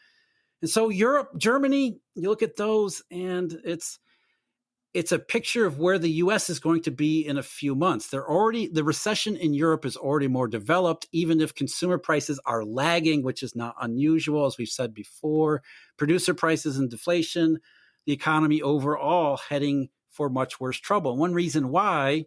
And so Europe, Germany, you look at those and it's a picture of where the U.S. is going to be in a few months. The recession in Europe is already more developed, even if consumer prices are lagging, which is not unusual, as we've said before. Producer prices and deflation, the economy overall heading for much worse trouble. And one reason why,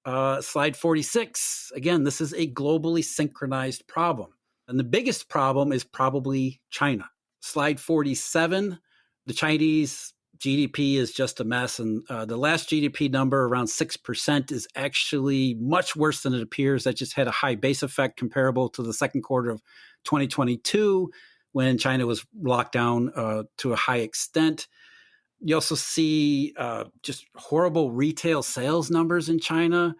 slide 46, again, this is a globally synchronized problem. And the biggest problem is probably China. Slide 47, the Chinese GDP is just a mess. And the last GDP number, around 6%, is actually much worse than it appears. That just had a high base effect comparable to the second quarter of 2022 when China was locked down to a high extent. You also see just horrible retail sales numbers in China.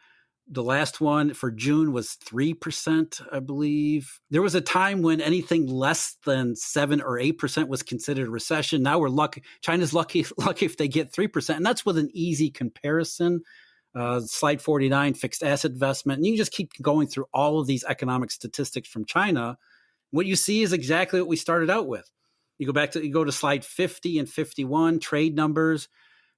The last one for June was 3%, I believe. There was a time when anything less than 7 or 8% was considered a recession. Now we're lucky. China's lucky if they get 3%. And that's with an easy comparison. Slide 49, fixed asset investment. And you can just keep going through all of these economic statistics from China. What you see is exactly what we started out with. You go to slide 50 and 51, trade numbers.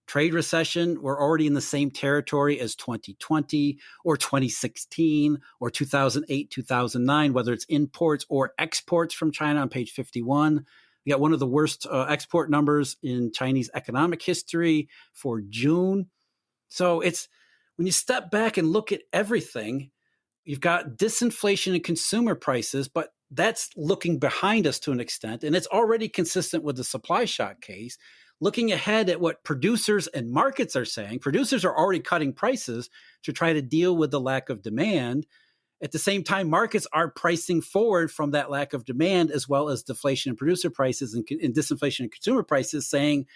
Trade recession, we're already in the same territory as 2020 or 2016 or 2008, 2009, whether it's imports or exports from China on page 51. We got one of the worst export numbers in Chinese economic history for June. So it's when you step back and look at everything, you've got disinflation in consumer prices, but that's looking behind us to an extent, and it's already consistent with the supply shock case. Looking ahead at what producers and markets are saying, producers are already cutting prices to try to deal with the lack of demand. At the same time, markets are pricing forward from that lack of demand, as well as deflation in producer prices and disinflation in consumer prices, saying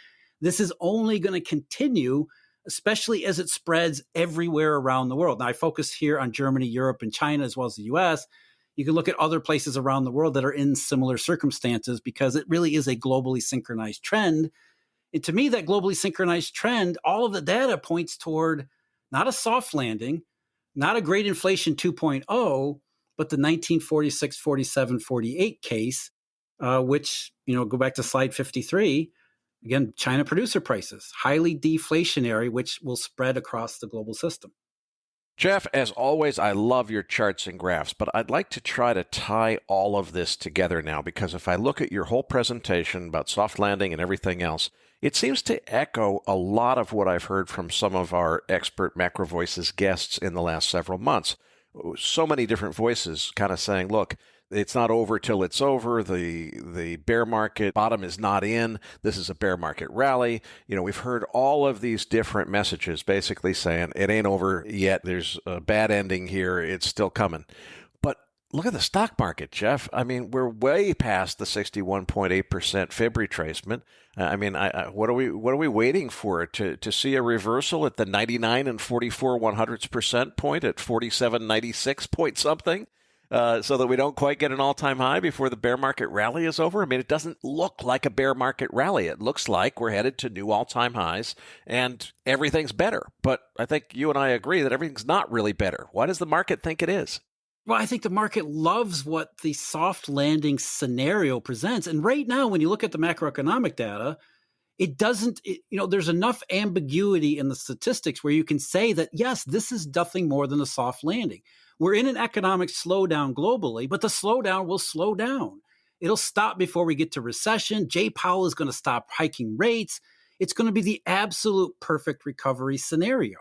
this is only going to continue, especially as it spreads everywhere around the world. Now, I focus here on Germany, Europe, and China, as well as the US. You can look at other places around the world that are in similar circumstances because it really is a globally synchronized trend. And to me, that globally synchronized trend, all of the data points toward not a soft landing, not a great inflation 2.0, but the 1946, 47, 48 case, which, go back to slide 53. Again, China producer prices, highly deflationary, which will spread across the global system. Jeff, as always, I love your charts and graphs, but I'd like to try to tie all of this together now, because if I look at your whole presentation about soft landing and everything else, it seems to echo a lot of what I've heard from some of our expert MacroVoices guests in the last several months. So many different voices kind of saying, look, it's not over till it's over. The bear market bottom is not in. This is a bear market rally. We've heard all of these different messages basically saying it ain't over yet. There's a bad ending here. It's still coming. But look at the stock market, Jeff. I mean, we're way past the 61.8% fib retracement. What are we waiting for? To see a reversal at the 99 and 44 100% point at 47.96 point something? So that we don't quite get an all-time high before the bear market rally is over? I mean, it doesn't look like a bear market rally. It looks like we're headed to new all-time highs and everything's better. But I think you and I agree that everything's not really better. Why does the market think it is? Well, I think the market loves what the soft landing scenario presents. And right now, when you look at the macroeconomic data, there's enough ambiguity in the statistics where you can say that, yes, this is nothing more than a soft landing. We're in an economic slowdown globally, but the slowdown will slow down. It'll stop before we get to recession. Jay Powell is going to stop hiking rates. It's going to be the absolute perfect recovery scenario.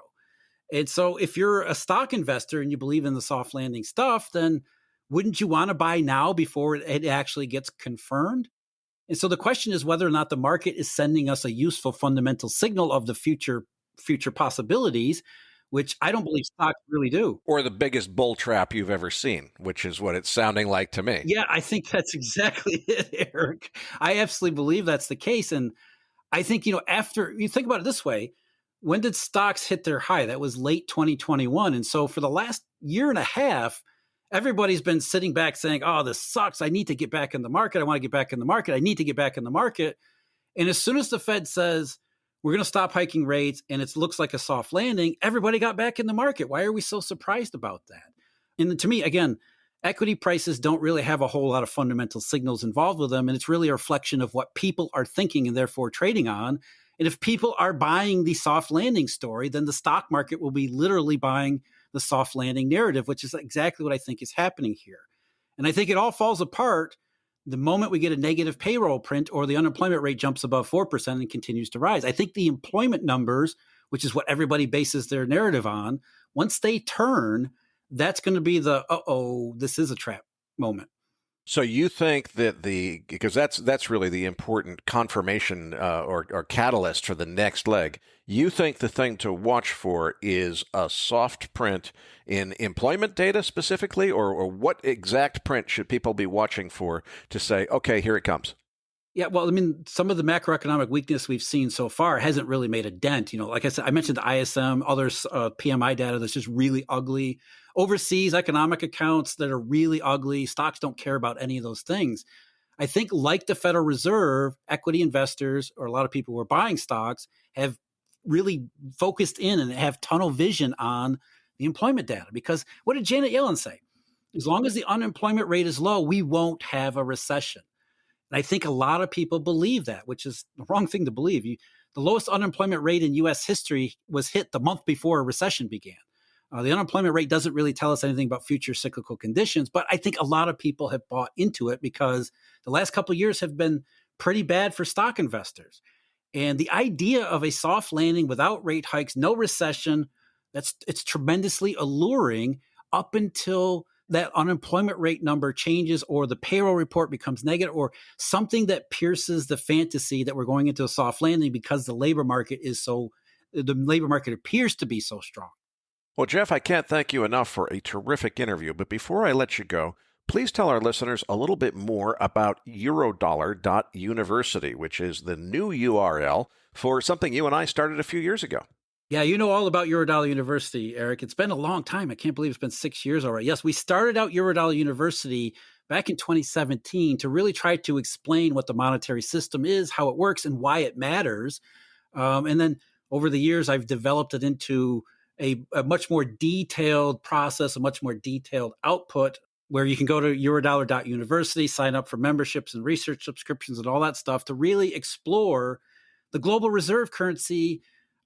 And so if you're a stock investor and you believe in the soft landing stuff, then wouldn't you want to buy now before it actually gets confirmed? And so the question is whether or not the market is sending us a useful fundamental signal of the future possibilities, which I don't believe stocks really do. Or the biggest bull trap you've ever seen, which is what it's sounding like to me. Yeah, I think that's exactly it, Eric. I absolutely believe that's the case. And I think, after you think about it this way, when did stocks hit their high? That was late 2021. And so for the last year and a half, everybody's been sitting back saying, oh, this sucks. I need to get back in the market. I want to get back in the market. I need to get back in the market. And as soon as the Fed says, we're going to stop hiking rates and it looks like a soft landing, everybody got back in the market. Why are we so surprised about that? And to me, again, equity prices don't really have a whole lot of fundamental signals involved with them. And it's really a reflection of what people are thinking and therefore trading on. And if people are buying the soft landing story, then the stock market will be literally buying the soft landing narrative, which is exactly what I think is happening here. And I think it all falls apart the moment we get a negative payroll print or the unemployment rate jumps above 4% and continues to rise. I think the employment numbers, which is what everybody bases their narrative on, once they turn, that's going to be the, this is a trap moment. So you think that because that's really the important confirmation or catalyst for the next leg. You think the thing to watch for is a soft print in employment data specifically, or what exact print should people be watching for to say, okay, here it comes? Yeah, well, I mean, some of the macroeconomic weakness we've seen so far hasn't really made a dent. Like I said, I mentioned the ISM, others PMI data that's just really ugly. Overseas economic accounts that are really ugly. Stocks don't care about any of those things. I think like the Federal Reserve, equity investors or a lot of people who are buying stocks have really focused in and have tunnel vision on the employment data. Because what did Janet Yellen say? As long as the unemployment rate is low, we won't have a recession. And I think a lot of people believe that, which is the wrong thing to believe. The lowest unemployment rate in U.S. history was hit the month before a recession began. The unemployment rate doesn't really tell us anything about future cyclical conditions, but I think a lot of people have bought into it because the last couple of years have been pretty bad for stock investors. And the idea of a soft landing without rate hikes, no recession, it's tremendously alluring up until that unemployment rate number changes or the payroll report becomes negative or something that pierces the fantasy that we're going into a soft landing because the labor market appears to be so strong. Well, Jeff, I can't thank you enough for a terrific interview. But before I let you go, please tell our listeners a little bit more about eurodollar.university, which is the new URL for something you and I started a few years ago. Yeah, you know all about Eurodollar University, Eric. It's been a long time. I can't believe it's been 6 years already. Yes, we started out Eurodollar University back in 2017 to really try to explain what the monetary system is, how it works, and why it matters. And then over the years, I've developed it into a much more detailed process, a much more detailed output where you can go to eurodollar.university, sign up for memberships and research subscriptions and all that stuff to really explore the global reserve currency,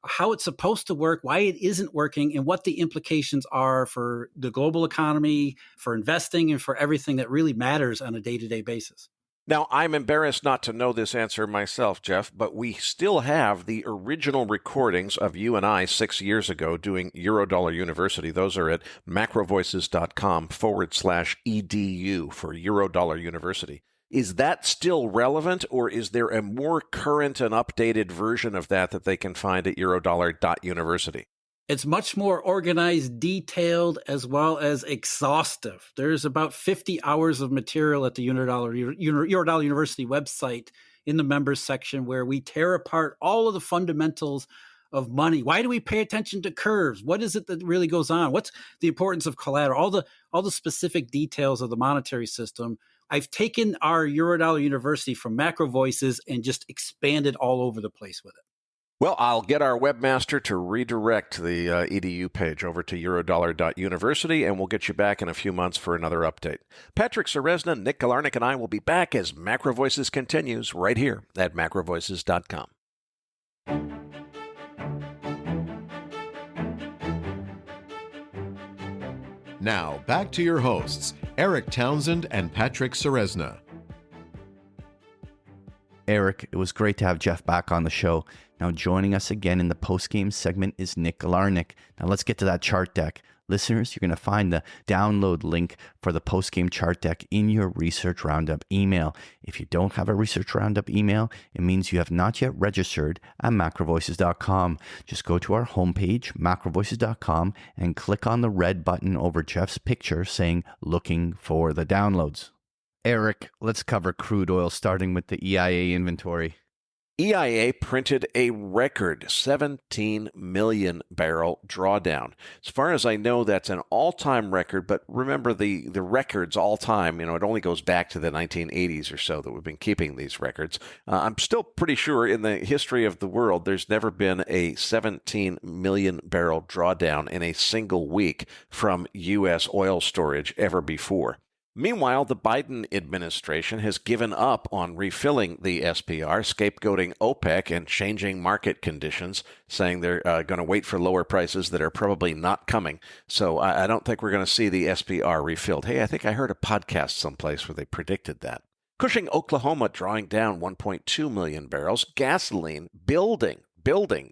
how it's supposed to work, why it isn't working, and what the implications are for the global economy, for investing, and for everything that really matters on a day-to-day basis. Now, I'm embarrassed not to know this answer myself, Jeff, but we still have the original recordings of you and I 6 years ago doing Eurodollar University. Those are at macrovoices.com/edu for Eurodollar University. Is that still relevant, or is there a more current and updated version of that they can find at eurodollar.university? It's much more organized, detailed, as well as exhaustive. There's about 50 hours of material at the Eurodollar University website in the members section where we tear apart all of the fundamentals of money. Why do we pay attention to curves? What is it that really goes on? What's the importance of collateral? All the specific details of the monetary system. I've taken our Eurodollar University from MacroVoices and just expanded all over the place with it. Well, I'll get our webmaster to redirect the edu page over to eurodollar.university, and we'll get you back in a few months for another update. Patrick Ceresna, Nick Galarnik, and I will be back as MacroVoices continues right here at macrovoices.com. Now, back to your hosts, Eric Townsend and Patrick Ceresna. Eric, it was great to have Jeff back on the show. Now joining us again in the post-game segment is Nick Galarnik. Now let's get to that chart deck. Listeners, you're going to find the download link for the post-game chart deck in your Research Roundup email. If you don't have a Research Roundup email, it means you have not yet registered at MacroVoices.com. Just go to our homepage, MacroVoices.com, and click on the red button over Jeff's picture saying, looking for the downloads. Eric, let's cover crude oil, starting with the EIA inventory. EIA printed a record 17 million barrel drawdown. As far as I know, that's an all-time record, but remember the records all-time, it only goes back to the 1980s or so that we've been keeping these records. I'm still pretty sure in the history of the world, there's never been a 17 million barrel drawdown in a single week from U.S. oil storage ever before. Meanwhile, the Biden administration has given up on refilling the SPR, scapegoating OPEC and changing market conditions, saying they're going to wait for lower prices that are probably not coming. So I don't think we're going to see the SPR refilled. Hey, I think I heard a podcast someplace where they predicted that. Cushing, Oklahoma, drawing down 1.2 million barrels. Gasoline building,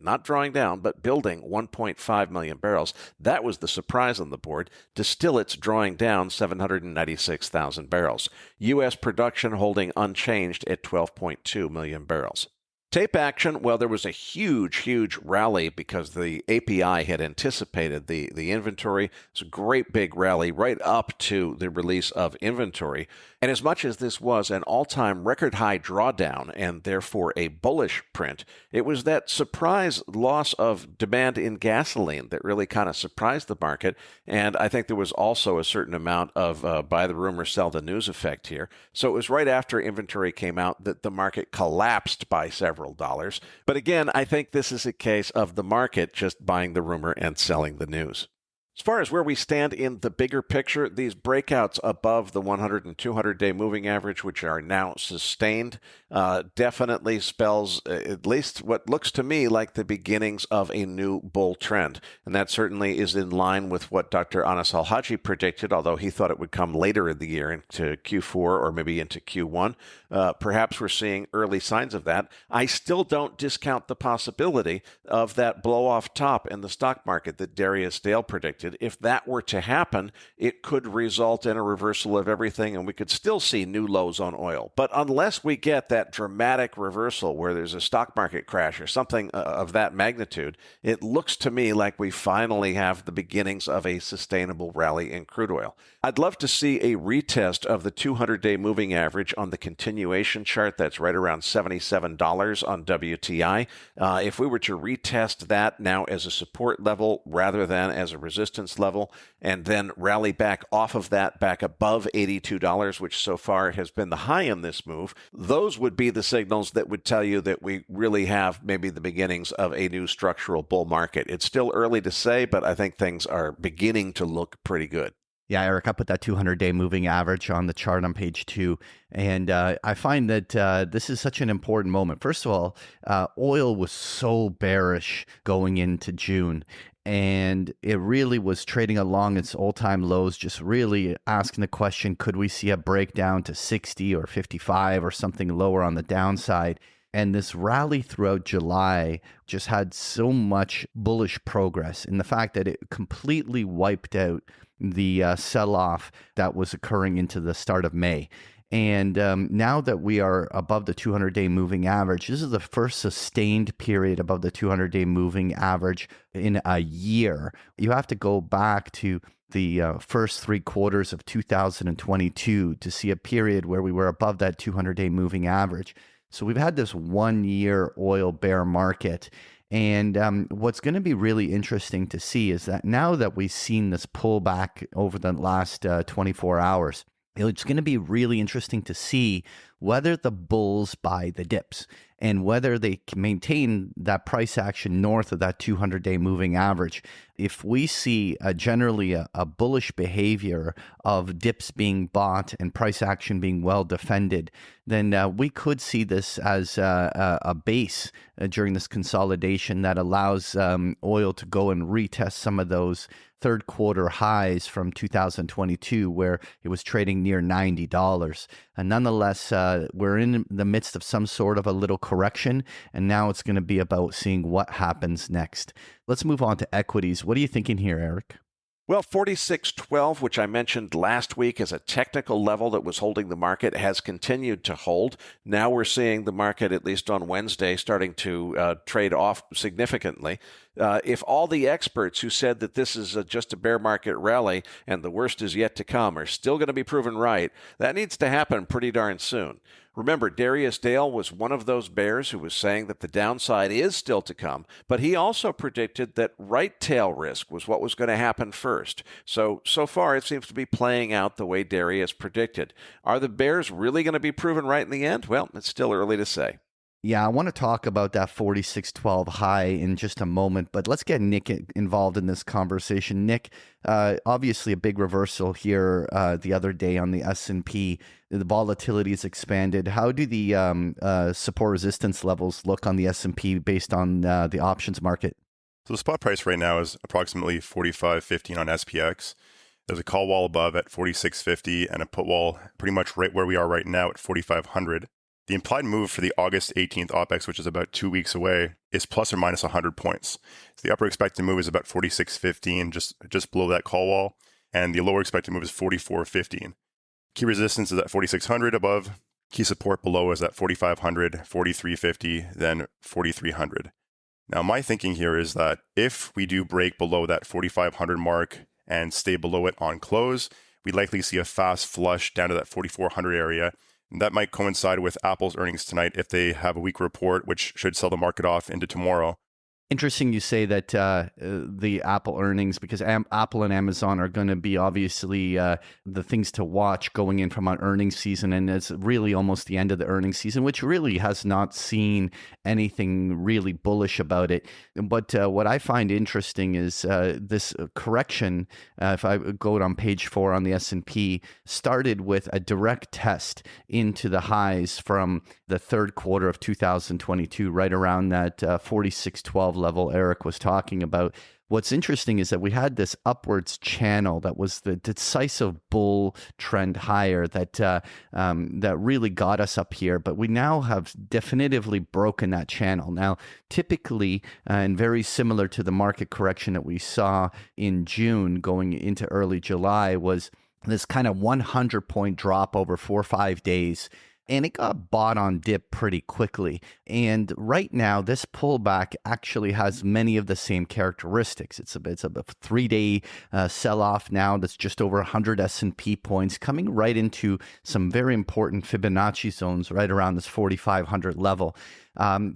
not drawing down, but building 1.5 million barrels. That was the surprise on the board. Distillates drawing down 796,000 barrels. U.S. production holding unchanged at 12.2 million barrels. Tape action, well, there was a huge rally because the API had anticipated the inventory. It's a great big rally right up to the release of inventory. And as much as this was an all-time record high drawdown and therefore a bullish print, it was that surprise loss of demand in gasoline that really kind of surprised the market. And I think there was also a certain amount of buy the rumor, sell the news effect here. So it was right after inventory came out that the market collapsed by several dollars. But again, I think this is a case of the market just buying the rumor and selling the news. As far as where we stand in the bigger picture, these breakouts above the 100 and 200-day moving average, which are now sustained, definitely spells at least what looks to me like the beginnings of a new bull trend. And that certainly is in line with what Dr. Anas Al-Haji predicted, although he thought it would come later in the year into Q4 or maybe into Q1. Perhaps we're seeing early signs of that. I still don't discount the possibility of that blow-off top in the stock market that Darius Dale predicted. If that were to happen, it could result in a reversal of everything, and we could still see new lows on oil. But unless we get that dramatic reversal where there's a stock market crash or something of that magnitude, it looks to me like we finally have the beginnings of a sustainable rally in crude oil. I'd love to see a retest of the 200-day moving average on the continuation chart. That's right around $77 on WTI. If we were to retest that now as a support level rather than as a resistance level, and then rally back off of that back above $82, which so far has been the high in this move, those would be the signals that would tell you that we really have maybe the beginnings of a new structural bull market. It's still early to say, but I think things are beginning to look pretty good. Yeah, Eric, I put that 200-day moving average on the chart on page 2, and I find that this is such an important moment. First of all, oil was so bearish going into June, and it really was trading along its all-time lows, just really asking the question, could we see a breakdown to 60 or 55 or something lower on the downside? And this rally throughout July just had so much bullish progress in the fact that it completely wiped out the sell-off that was occurring into the start of May. And now that we are above the 200-day moving average, this is the first sustained period above the 200-day moving average in a year. You have to go back to the first 3 quarters of 2022 to see a period where we were above that 200-day moving average. So we've had this 1-year oil bear market. And what's going to be really interesting to see is that now that we've seen this pullback over the last 24 hours, it's going to be really interesting to see whether the bulls buy the dips. and whether they can maintain that price action north of that 200-day moving average. If we see generally a bullish behavior of dips being bought and price action being well defended, then we could see this as a base during this consolidation that allows oil to go and retest some of those third quarter highs from 2022, where it was trading near $90. And nonetheless, we're in the midst of some sort of a little correction, and now it's going to be about seeing what happens next. Let's move on to equities. What are you thinking here, Eric? Well, 46.12, which I mentioned last week as a technical level that was holding the market, has continued to hold. Now we're seeing the market, at least on Wednesday, starting to trade off significantly. If all the experts who said that this is just a bear market rally and the worst is yet to come are still going to be proven right, that needs to happen pretty darn soon. Remember, Darius Dale was one of those bears who was saying that the downside is still to come, but he also predicted that right tail risk was what was going to happen first. So far, it seems to be playing out the way Darius predicted. Are the bears really going to be proven right in the end? Well, it's still early to say. Yeah, I want to talk about that 46.12 high in just a moment, but let's get Nick involved in this conversation. Nick, obviously a big reversal here the other day on the S&P. The volatility is expanded. How do the support resistance levels look on the S&P based on the options market? So the spot price right now is approximately 45.15 on SPX. There's a call wall above at 46.50 and a put wall pretty much right where we are right now at 4,500. The implied move for the August 18th OPEX, which is about 2 weeks away, is plus or minus 100 points. So the upper expected move is about 46.15, just below that call wall, and the lower expected move is 44.15. Key resistance is at 4,600 above. Key support below is at 4,500, 43.50, then 4,300. Now, my thinking here is that if we do break below that 4,500 mark and stay below it on close, we'd likely see a fast flush down to that 4,400 area. That might coincide with Apple's earnings tonight if they have a weak report, which should sell the market off into tomorrow. Interesting you say that the Apple earnings, because Apple and Amazon are going to be obviously the things to watch going in from an earnings season. And it's really almost the end of the earnings season, which really has not seen anything really bullish about it. But what I find interesting is this correction, if I go on page 4 on the S&P, started with a direct test into the highs from the third quarter of 2022, right around that 46.12 level Eric was talking about. What's interesting is that we had this upwards channel that was the decisive bull trend higher that really got us up here, but we now have definitively broken that channel. Now, typically, and very similar to the market correction that we saw in June going into early July, was this kind of 100-point drop over 4 or 5 days. And it got bought on dip pretty quickly. And right now, this pullback actually has many of the same characteristics. It's a 3-day sell-off now that's just over 100 S&P points, coming right into some very important Fibonacci zones right around this 4,500 level.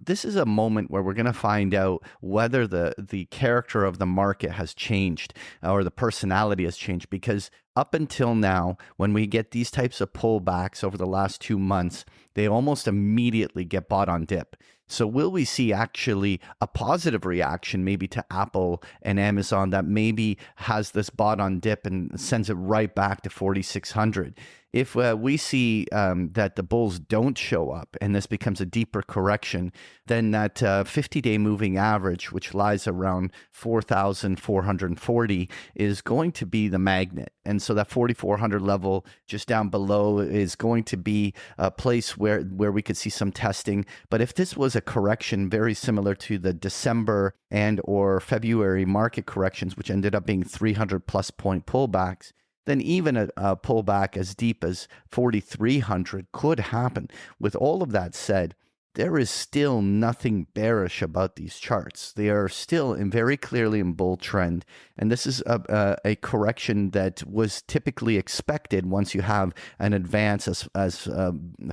This is a moment where we're going to find out whether the character of the market has changed or the personality has changed, because up until now, when we get these types of pullbacks over the last 2 months, they almost immediately get bought on dip. So will we see actually a positive reaction maybe to Apple and Amazon that maybe has this bought on dip and sends it right back to 4,600? If we see that the bulls don't show up and this becomes a deeper correction, then that 50-day moving average, which lies around 4,440, is going to be the magnet. And so that 4,400 level just down below is going to be a place where we could see some testing. But if this was a correction very similar to the December and or February market corrections, which ended up being 300-plus point pullbacks, then even a pullback as deep as 4,300 could happen. With all of that said, there is still nothing bearish about these charts. They are still very clearly in bull trend. And this is a correction that was typically expected once you have an advance as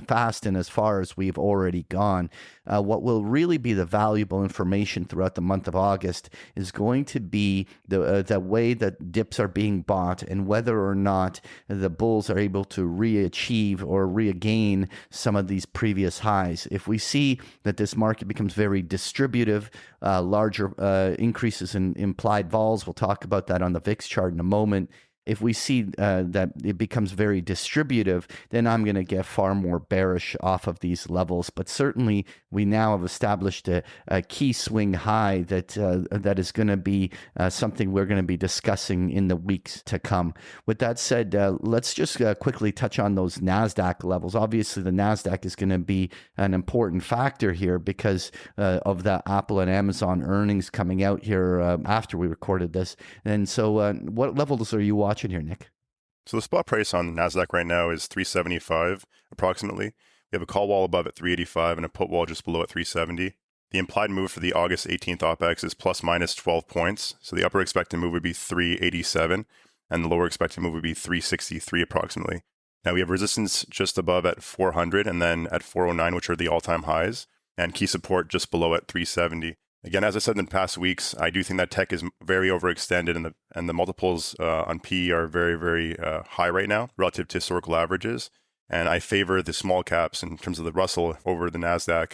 fast and as far as we've already gone. What will really be the valuable information throughout the month of August is going to be the way that dips are being bought and whether or not the bulls are able to re-achieve or regain some of these previous highs. If we see see that this market becomes very distributive, larger increases in implied vols, we'll talk about that on the VIX chart in a moment. If we see that it becomes very distributive, then I'm going to get far more bearish off of these levels. But certainly, we now have established a key swing high that is going to be something we're going to be discussing in the weeks to come. With that said, let's just quickly touch on those NASDAQ levels. Obviously, the NASDAQ is going to be an important factor here because of the Apple and Amazon earnings coming out here after we recorded this. And so what levels are you watching here, Nick? So the spot price on NASDAQ right now is 375 approximately. We have a call wall above at 385 and a put wall just below at 370. The implied move for the August 18th OPEX is plus minus 12 points. So the upper expected move would be 387 and the lower expected move would be 363 approximately. Now we have resistance just above at 400 and then at 409, which are the all-time highs, and key support just below at 370. Again, as I said in the past weeks, I do think that tech is very overextended and the multiples on PE are very, very high right now relative to historical averages. And I favor the small caps in terms of the Russell over the NASDAQ.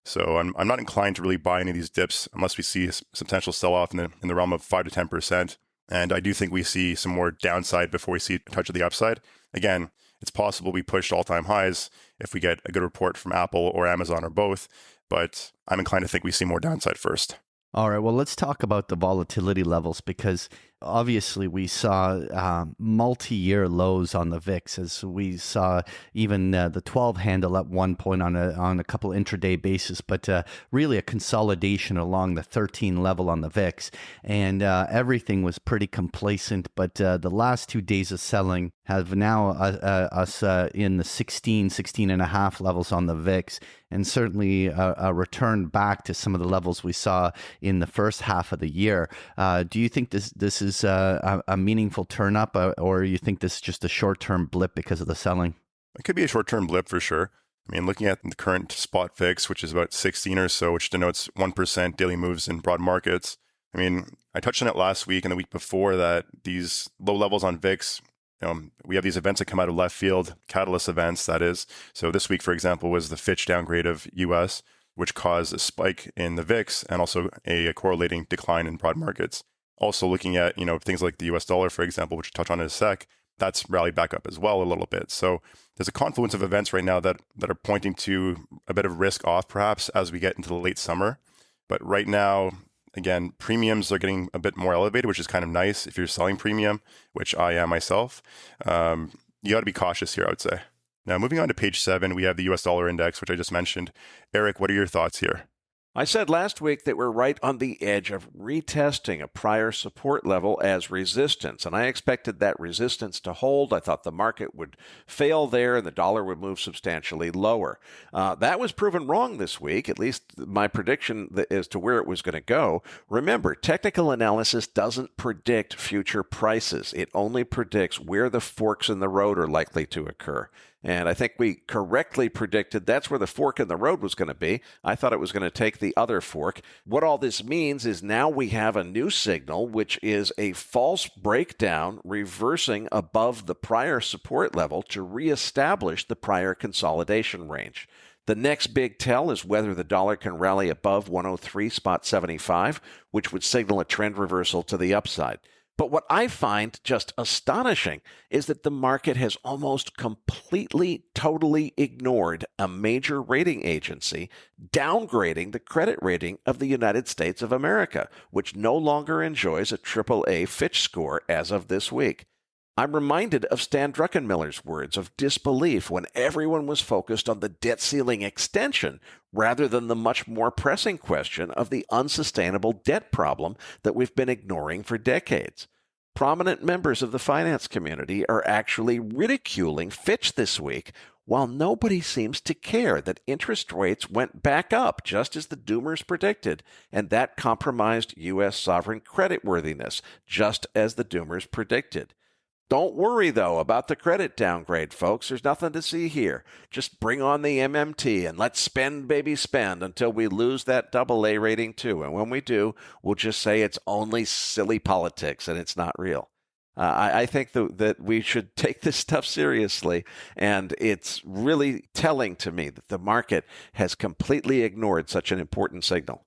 So I'm not inclined to really buy any of these dips unless we see a substantial sell-off in the realm of 5 to 10%. And I do think we see some more downside before we see a touch of the upside. Again, it's possible we push all-time highs if we get a good report from Apple or Amazon or both. But I'm inclined to think we see more downside first. All right, well, let's talk about the volatility levels because obviously we saw multi-year lows on the VIX as we saw even the 12 handle at one point on a couple intraday basis, but really a consolidation along the 13 level on the VIX. And everything was pretty complacent, but the last 2 days of selling have now us in the 16 and a half levels on the VIX, and certainly a return back to some of the levels we saw in the first half of the year. Do you think this is a meaningful turn up, or you think this is just a short-term blip because of the selling? It could be a short-term blip for sure. I mean, looking at the current spot VIX, which is about 16 or so, which denotes 1% daily moves in broad markets. I mean, I touched on it last week and the week before that these low levels on VIX, we have these events that come out of left field, catalyst events, that is. So this week, for example, was the Fitch downgrade of US, which caused a spike in the VIX and also a correlating decline in broad markets. Also looking at, things like the US dollar, for example, which we'll touch on in a sec, that's rallied back up as well a little bit. So there's a confluence of events right now that are pointing to a bit of risk off perhaps as we get into the late summer. But right now, again, premiums are getting a bit more elevated, which is kind of nice if you're selling premium, which I am myself. You got to be cautious here, I would say. Now, moving on to page 7, we have the US dollar index, which I just mentioned. Eric, what are your thoughts here? I said last week that we're right on the edge of retesting a prior support level as resistance, and I expected that resistance to hold. I thought the market would fail there and the dollar would move substantially lower. That was proven wrong this week, at least my prediction as to where it was going to go. Remember, technical analysis doesn't predict future prices. It only predicts where the forks in the road are likely to occur. And I think we correctly predicted that's where the fork in the road was going to be. I thought it was going to take the other fork. What all this means is now we have a new signal, which is a false breakdown reversing above the prior support level to reestablish the prior consolidation range. The next big tell is whether the dollar can rally above 103.75, which would signal a trend reversal to the upside. But what I find just astonishing is that the market has almost completely, totally ignored a major rating agency downgrading the credit rating of the United States of America, which no longer enjoys a AAA Fitch score as of this week. I'm reminded of Stan Druckenmiller's words of disbelief when everyone was focused on the debt ceiling extension rather than the much more pressing question of the unsustainable debt problem that we've been ignoring for decades. Prominent members of the finance community are actually ridiculing Fitch this week, while nobody seems to care that interest rates went back up just as the doomers predicted, and that compromised U.S. sovereign creditworthiness just as the doomers predicted. Don't worry, though, about the credit downgrade, folks. There's nothing to see here. Just bring on the MMT and let's spend, baby, spend until we lose that AA rating, too. And when we do, we'll just say it's only silly politics and it's not real. I think that we should take this stuff seriously, and it's really telling to me that the market has completely ignored such an important signal.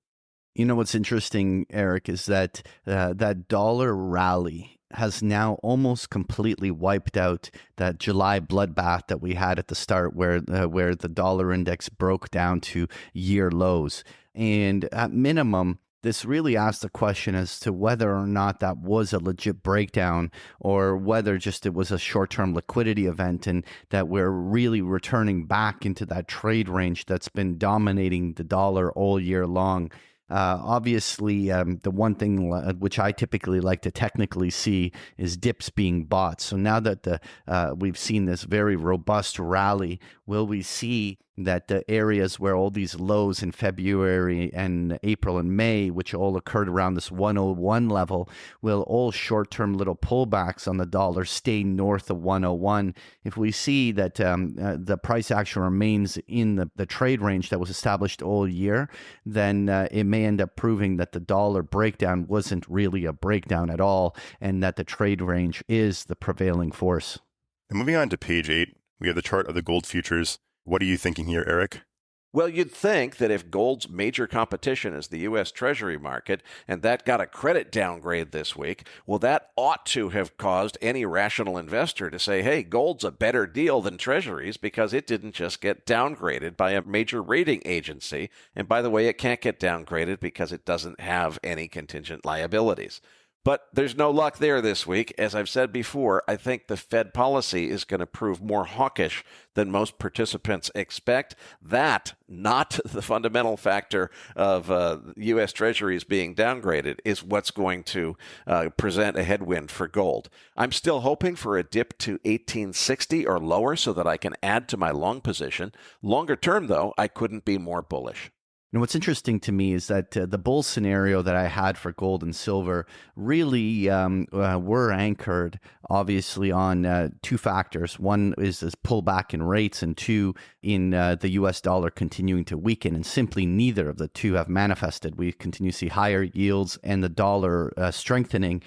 You know what's interesting, Eric, is that that dollar rally has now almost completely wiped out that July bloodbath that we had at the start, where the dollar index broke down to year lows. And at minimum, this really asks the question as to whether or not that was a legit breakdown, or whether just it was a short-term liquidity event, and that we're really returning back into that trade range that's been dominating the dollar all year long. Obviously, the one thing which I typically like to technically see is dips being bought. So now that we've seen this very robust rally, will we see that the areas where all these lows in February and April and May, which all occurred around this 101 level, will all short-term little pullbacks on the dollar stay north of 101? If we see that the price action remains in the trade range that was established all year, then it may end up proving that the dollar breakdown wasn't really a breakdown at all, and that the trade range is the prevailing force. And moving on to page 8, we have the chart of the gold futures. What are you thinking here, Eric? Well, you'd think that if gold's major competition is the U.S. Treasury market, and that got a credit downgrade this week, well, that ought to have caused any rational investor to say, hey, gold's a better deal than Treasuries because it didn't just get downgraded by a major rating agency. And by the way, it can't get downgraded because it doesn't have any contingent liabilities. But there's no luck there this week. As I've said before, I think the Fed policy is going to prove more hawkish than most participants expect. That, not the fundamental factor of U.S. Treasuries being downgraded, is what's going to present a headwind for gold. I'm still hoping for a dip to 1860 or lower so that I can add to my long position. Longer term, though, I couldn't be more bullish. And what's interesting to me is that the bull scenario that I had for gold and silver really were anchored, obviously, on two factors. One is this pullback in rates, and two, in the U.S. dollar continuing to weaken. And simply neither of the two have manifested. We continue to see higher yields and the dollar strengthening.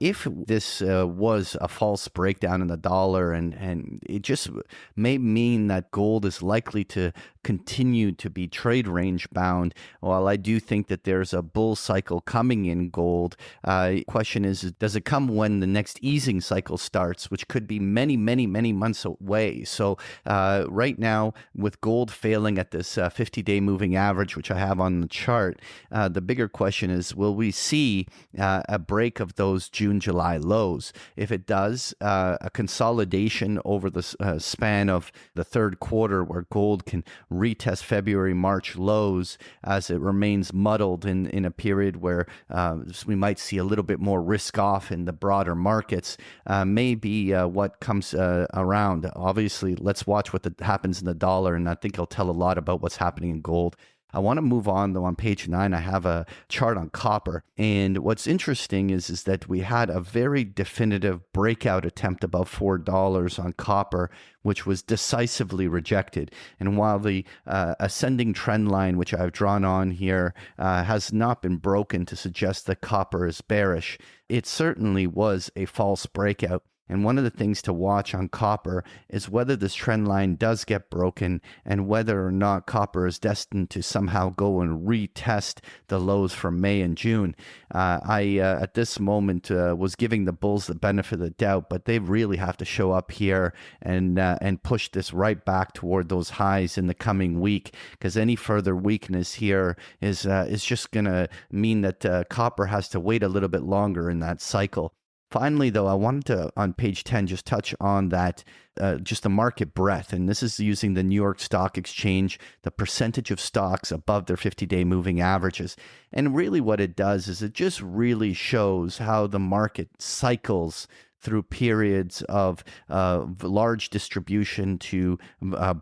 If this was a false breakdown in the dollar, and it just may mean that gold is likely to continue to be trade range bound. While I do think that there's a bull cycle coming in gold, question is, does it come when the next easing cycle starts, which could be many, many, many months away? So right now, with gold failing at this 50-day moving average, which I have on the chart, the bigger question is, will we see a break of those June, July lows? If it does, a consolidation over the span of the third quarter, where gold can retest February, March lows as it remains muddled in a period where we might see a little bit more risk off in the broader markets, may be what comes around. Obviously, let's watch what happens in the dollar, and I think it'll tell a lot about what's happening in gold. I want to move on, though. On page 9, I have a chart on copper. And what's interesting is that we had a very definitive breakout attempt above $4 on copper, which was decisively rejected. And while the ascending trend line, which I've drawn on here, has not been broken to suggest that copper is bearish, it certainly was a false breakout. And one of the things to watch on copper is whether this trend line does get broken, and whether or not copper is destined to somehow go and retest the lows from May and June. I, at this moment, was giving the bulls the benefit of the doubt, but they really have to show up here and push this right back toward those highs in the coming week, because any further weakness here is just going to mean that copper has to wait a little bit longer in that cycle. Finally, though, I wanted to, on page 10, just touch on that, just the market breadth. And this is using the New York Stock Exchange, the percentage of stocks above their 50-day moving averages. And really what it does is it just really shows how the market cycles through periods of large distribution to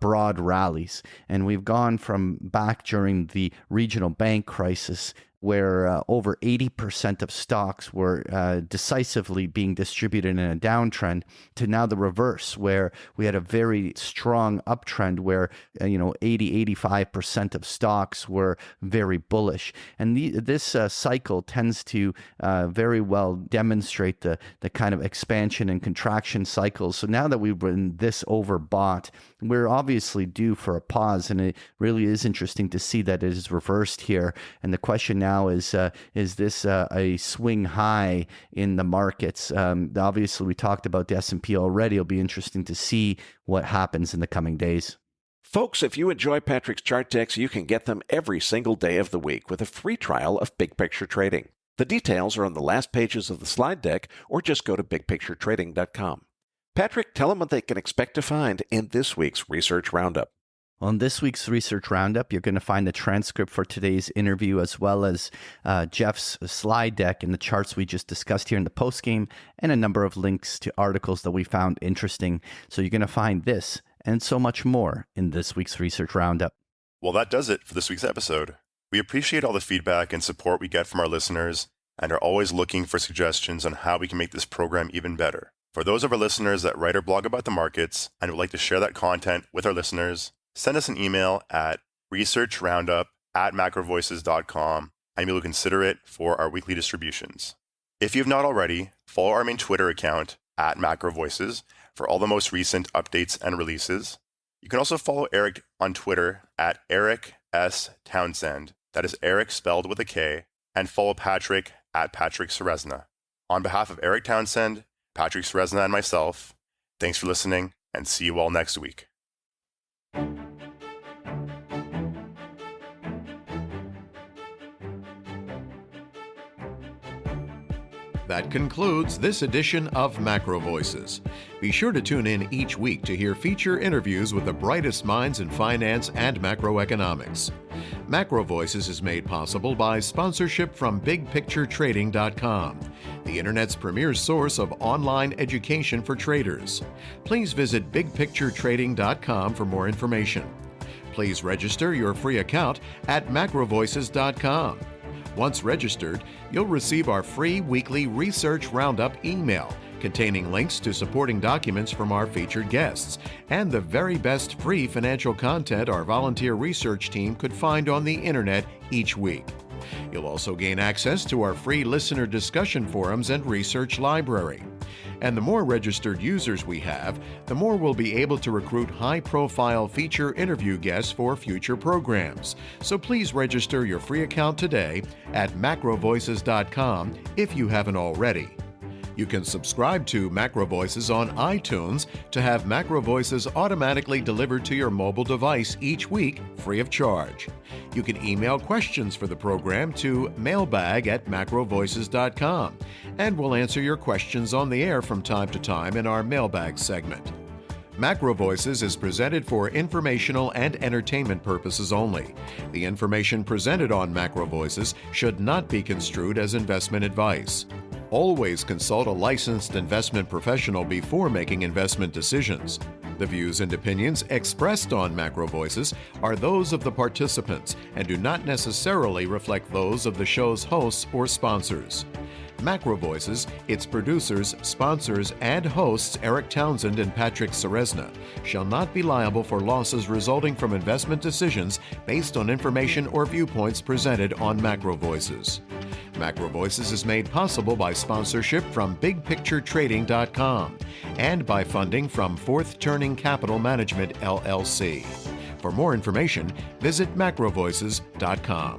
broad rallies. And we've gone from back during the regional bank crisis where over 80% of stocks were decisively being distributed in a downtrend, to now the reverse, where we had a very strong uptrend where 80-85% of stocks were very bullish. And this cycle tends to very well demonstrate the kind of expansion and contraction cycles. So now that we've been this overbought, we're obviously due for a pause, and it really is interesting to see that it is reversed here. And the question now is this a swing high in the markets? Obviously, we talked about the S&P already. It'll be interesting to see what happens in the coming days. Folks, if you enjoy Patrick's chart decks, you can get them every single day of the week with a free trial of Big Picture Trading. The details are on the last pages of the slide deck, or just go to bigpicturetrading.com. Patrick, tell them what they can expect to find in this week's Research Roundup. On this week's Research Roundup, you're going to find the transcript for today's interview, as well as Jeff's slide deck and the charts we just discussed here in the postgame, and a number of links to articles that we found interesting. So you're going to find this and so much more in this week's Research Roundup. Well, that does it for this week's episode. We appreciate all the feedback and support we get from our listeners, and are always looking for suggestions on how we can make this program even better. For those of our listeners that write or blog about the markets and would like to share that content with our listeners, send us an email at researchroundup@macrovoices.com, and we will consider it for our weekly distributions. If you have not already, follow our main Twitter account @MacroVoices for all the most recent updates and releases. You can also follow Eric on Twitter @EricSTownsend. That is Eric spelled with a K, and follow Patrick @PatrickSeresna. On behalf of Eric Townsend, Patrick Seresna, and myself, thanks for listening, and see you all next week. That concludes this edition of Macro Voices. Be sure to tune in each week to hear feature interviews with the brightest minds in finance and macroeconomics. Macro Voices is made possible by sponsorship from BigPictureTrading.com, the Internet's premier source of online education for traders. Please visit BigPictureTrading.com for more information. Please register your free account at MacroVoices.com. Once registered, you'll receive our free weekly Research Roundup email containing links to supporting documents from our featured guests and the very best free financial content our volunteer research team could find on the internet each week. You'll also gain access to our free listener discussion forums and research library. And the more registered users we have, the more we'll be able to recruit high-profile feature interview guests for future programs. So please register your free account today at macrovoices.com if you haven't already. You can subscribe to Macro Voices on iTunes to have Macro Voices automatically delivered to your mobile device each week, free of charge. You can email questions for the program to mailbag@macrovoices.com, and we'll answer your questions on the air from time to time in our mailbag segment. Macro Voices is presented for informational and entertainment purposes only. The information presented on Macro Voices should not be construed as investment advice. Always consult a licensed investment professional before making investment decisions. The views and opinions expressed on Macro Voices are those of the participants and do not necessarily reflect those of the show's hosts or sponsors. Macro Voices, its producers, sponsors, and hosts Eric Townsend and Patrick Seresna shall not be liable for losses resulting from investment decisions based on information or viewpoints presented on Macro Voices. Macro Voices is made possible by sponsorship from BigPictureTrading.com and by funding from Fourth Turning Capital Management, LLC. For more information, visit MacroVoices.com.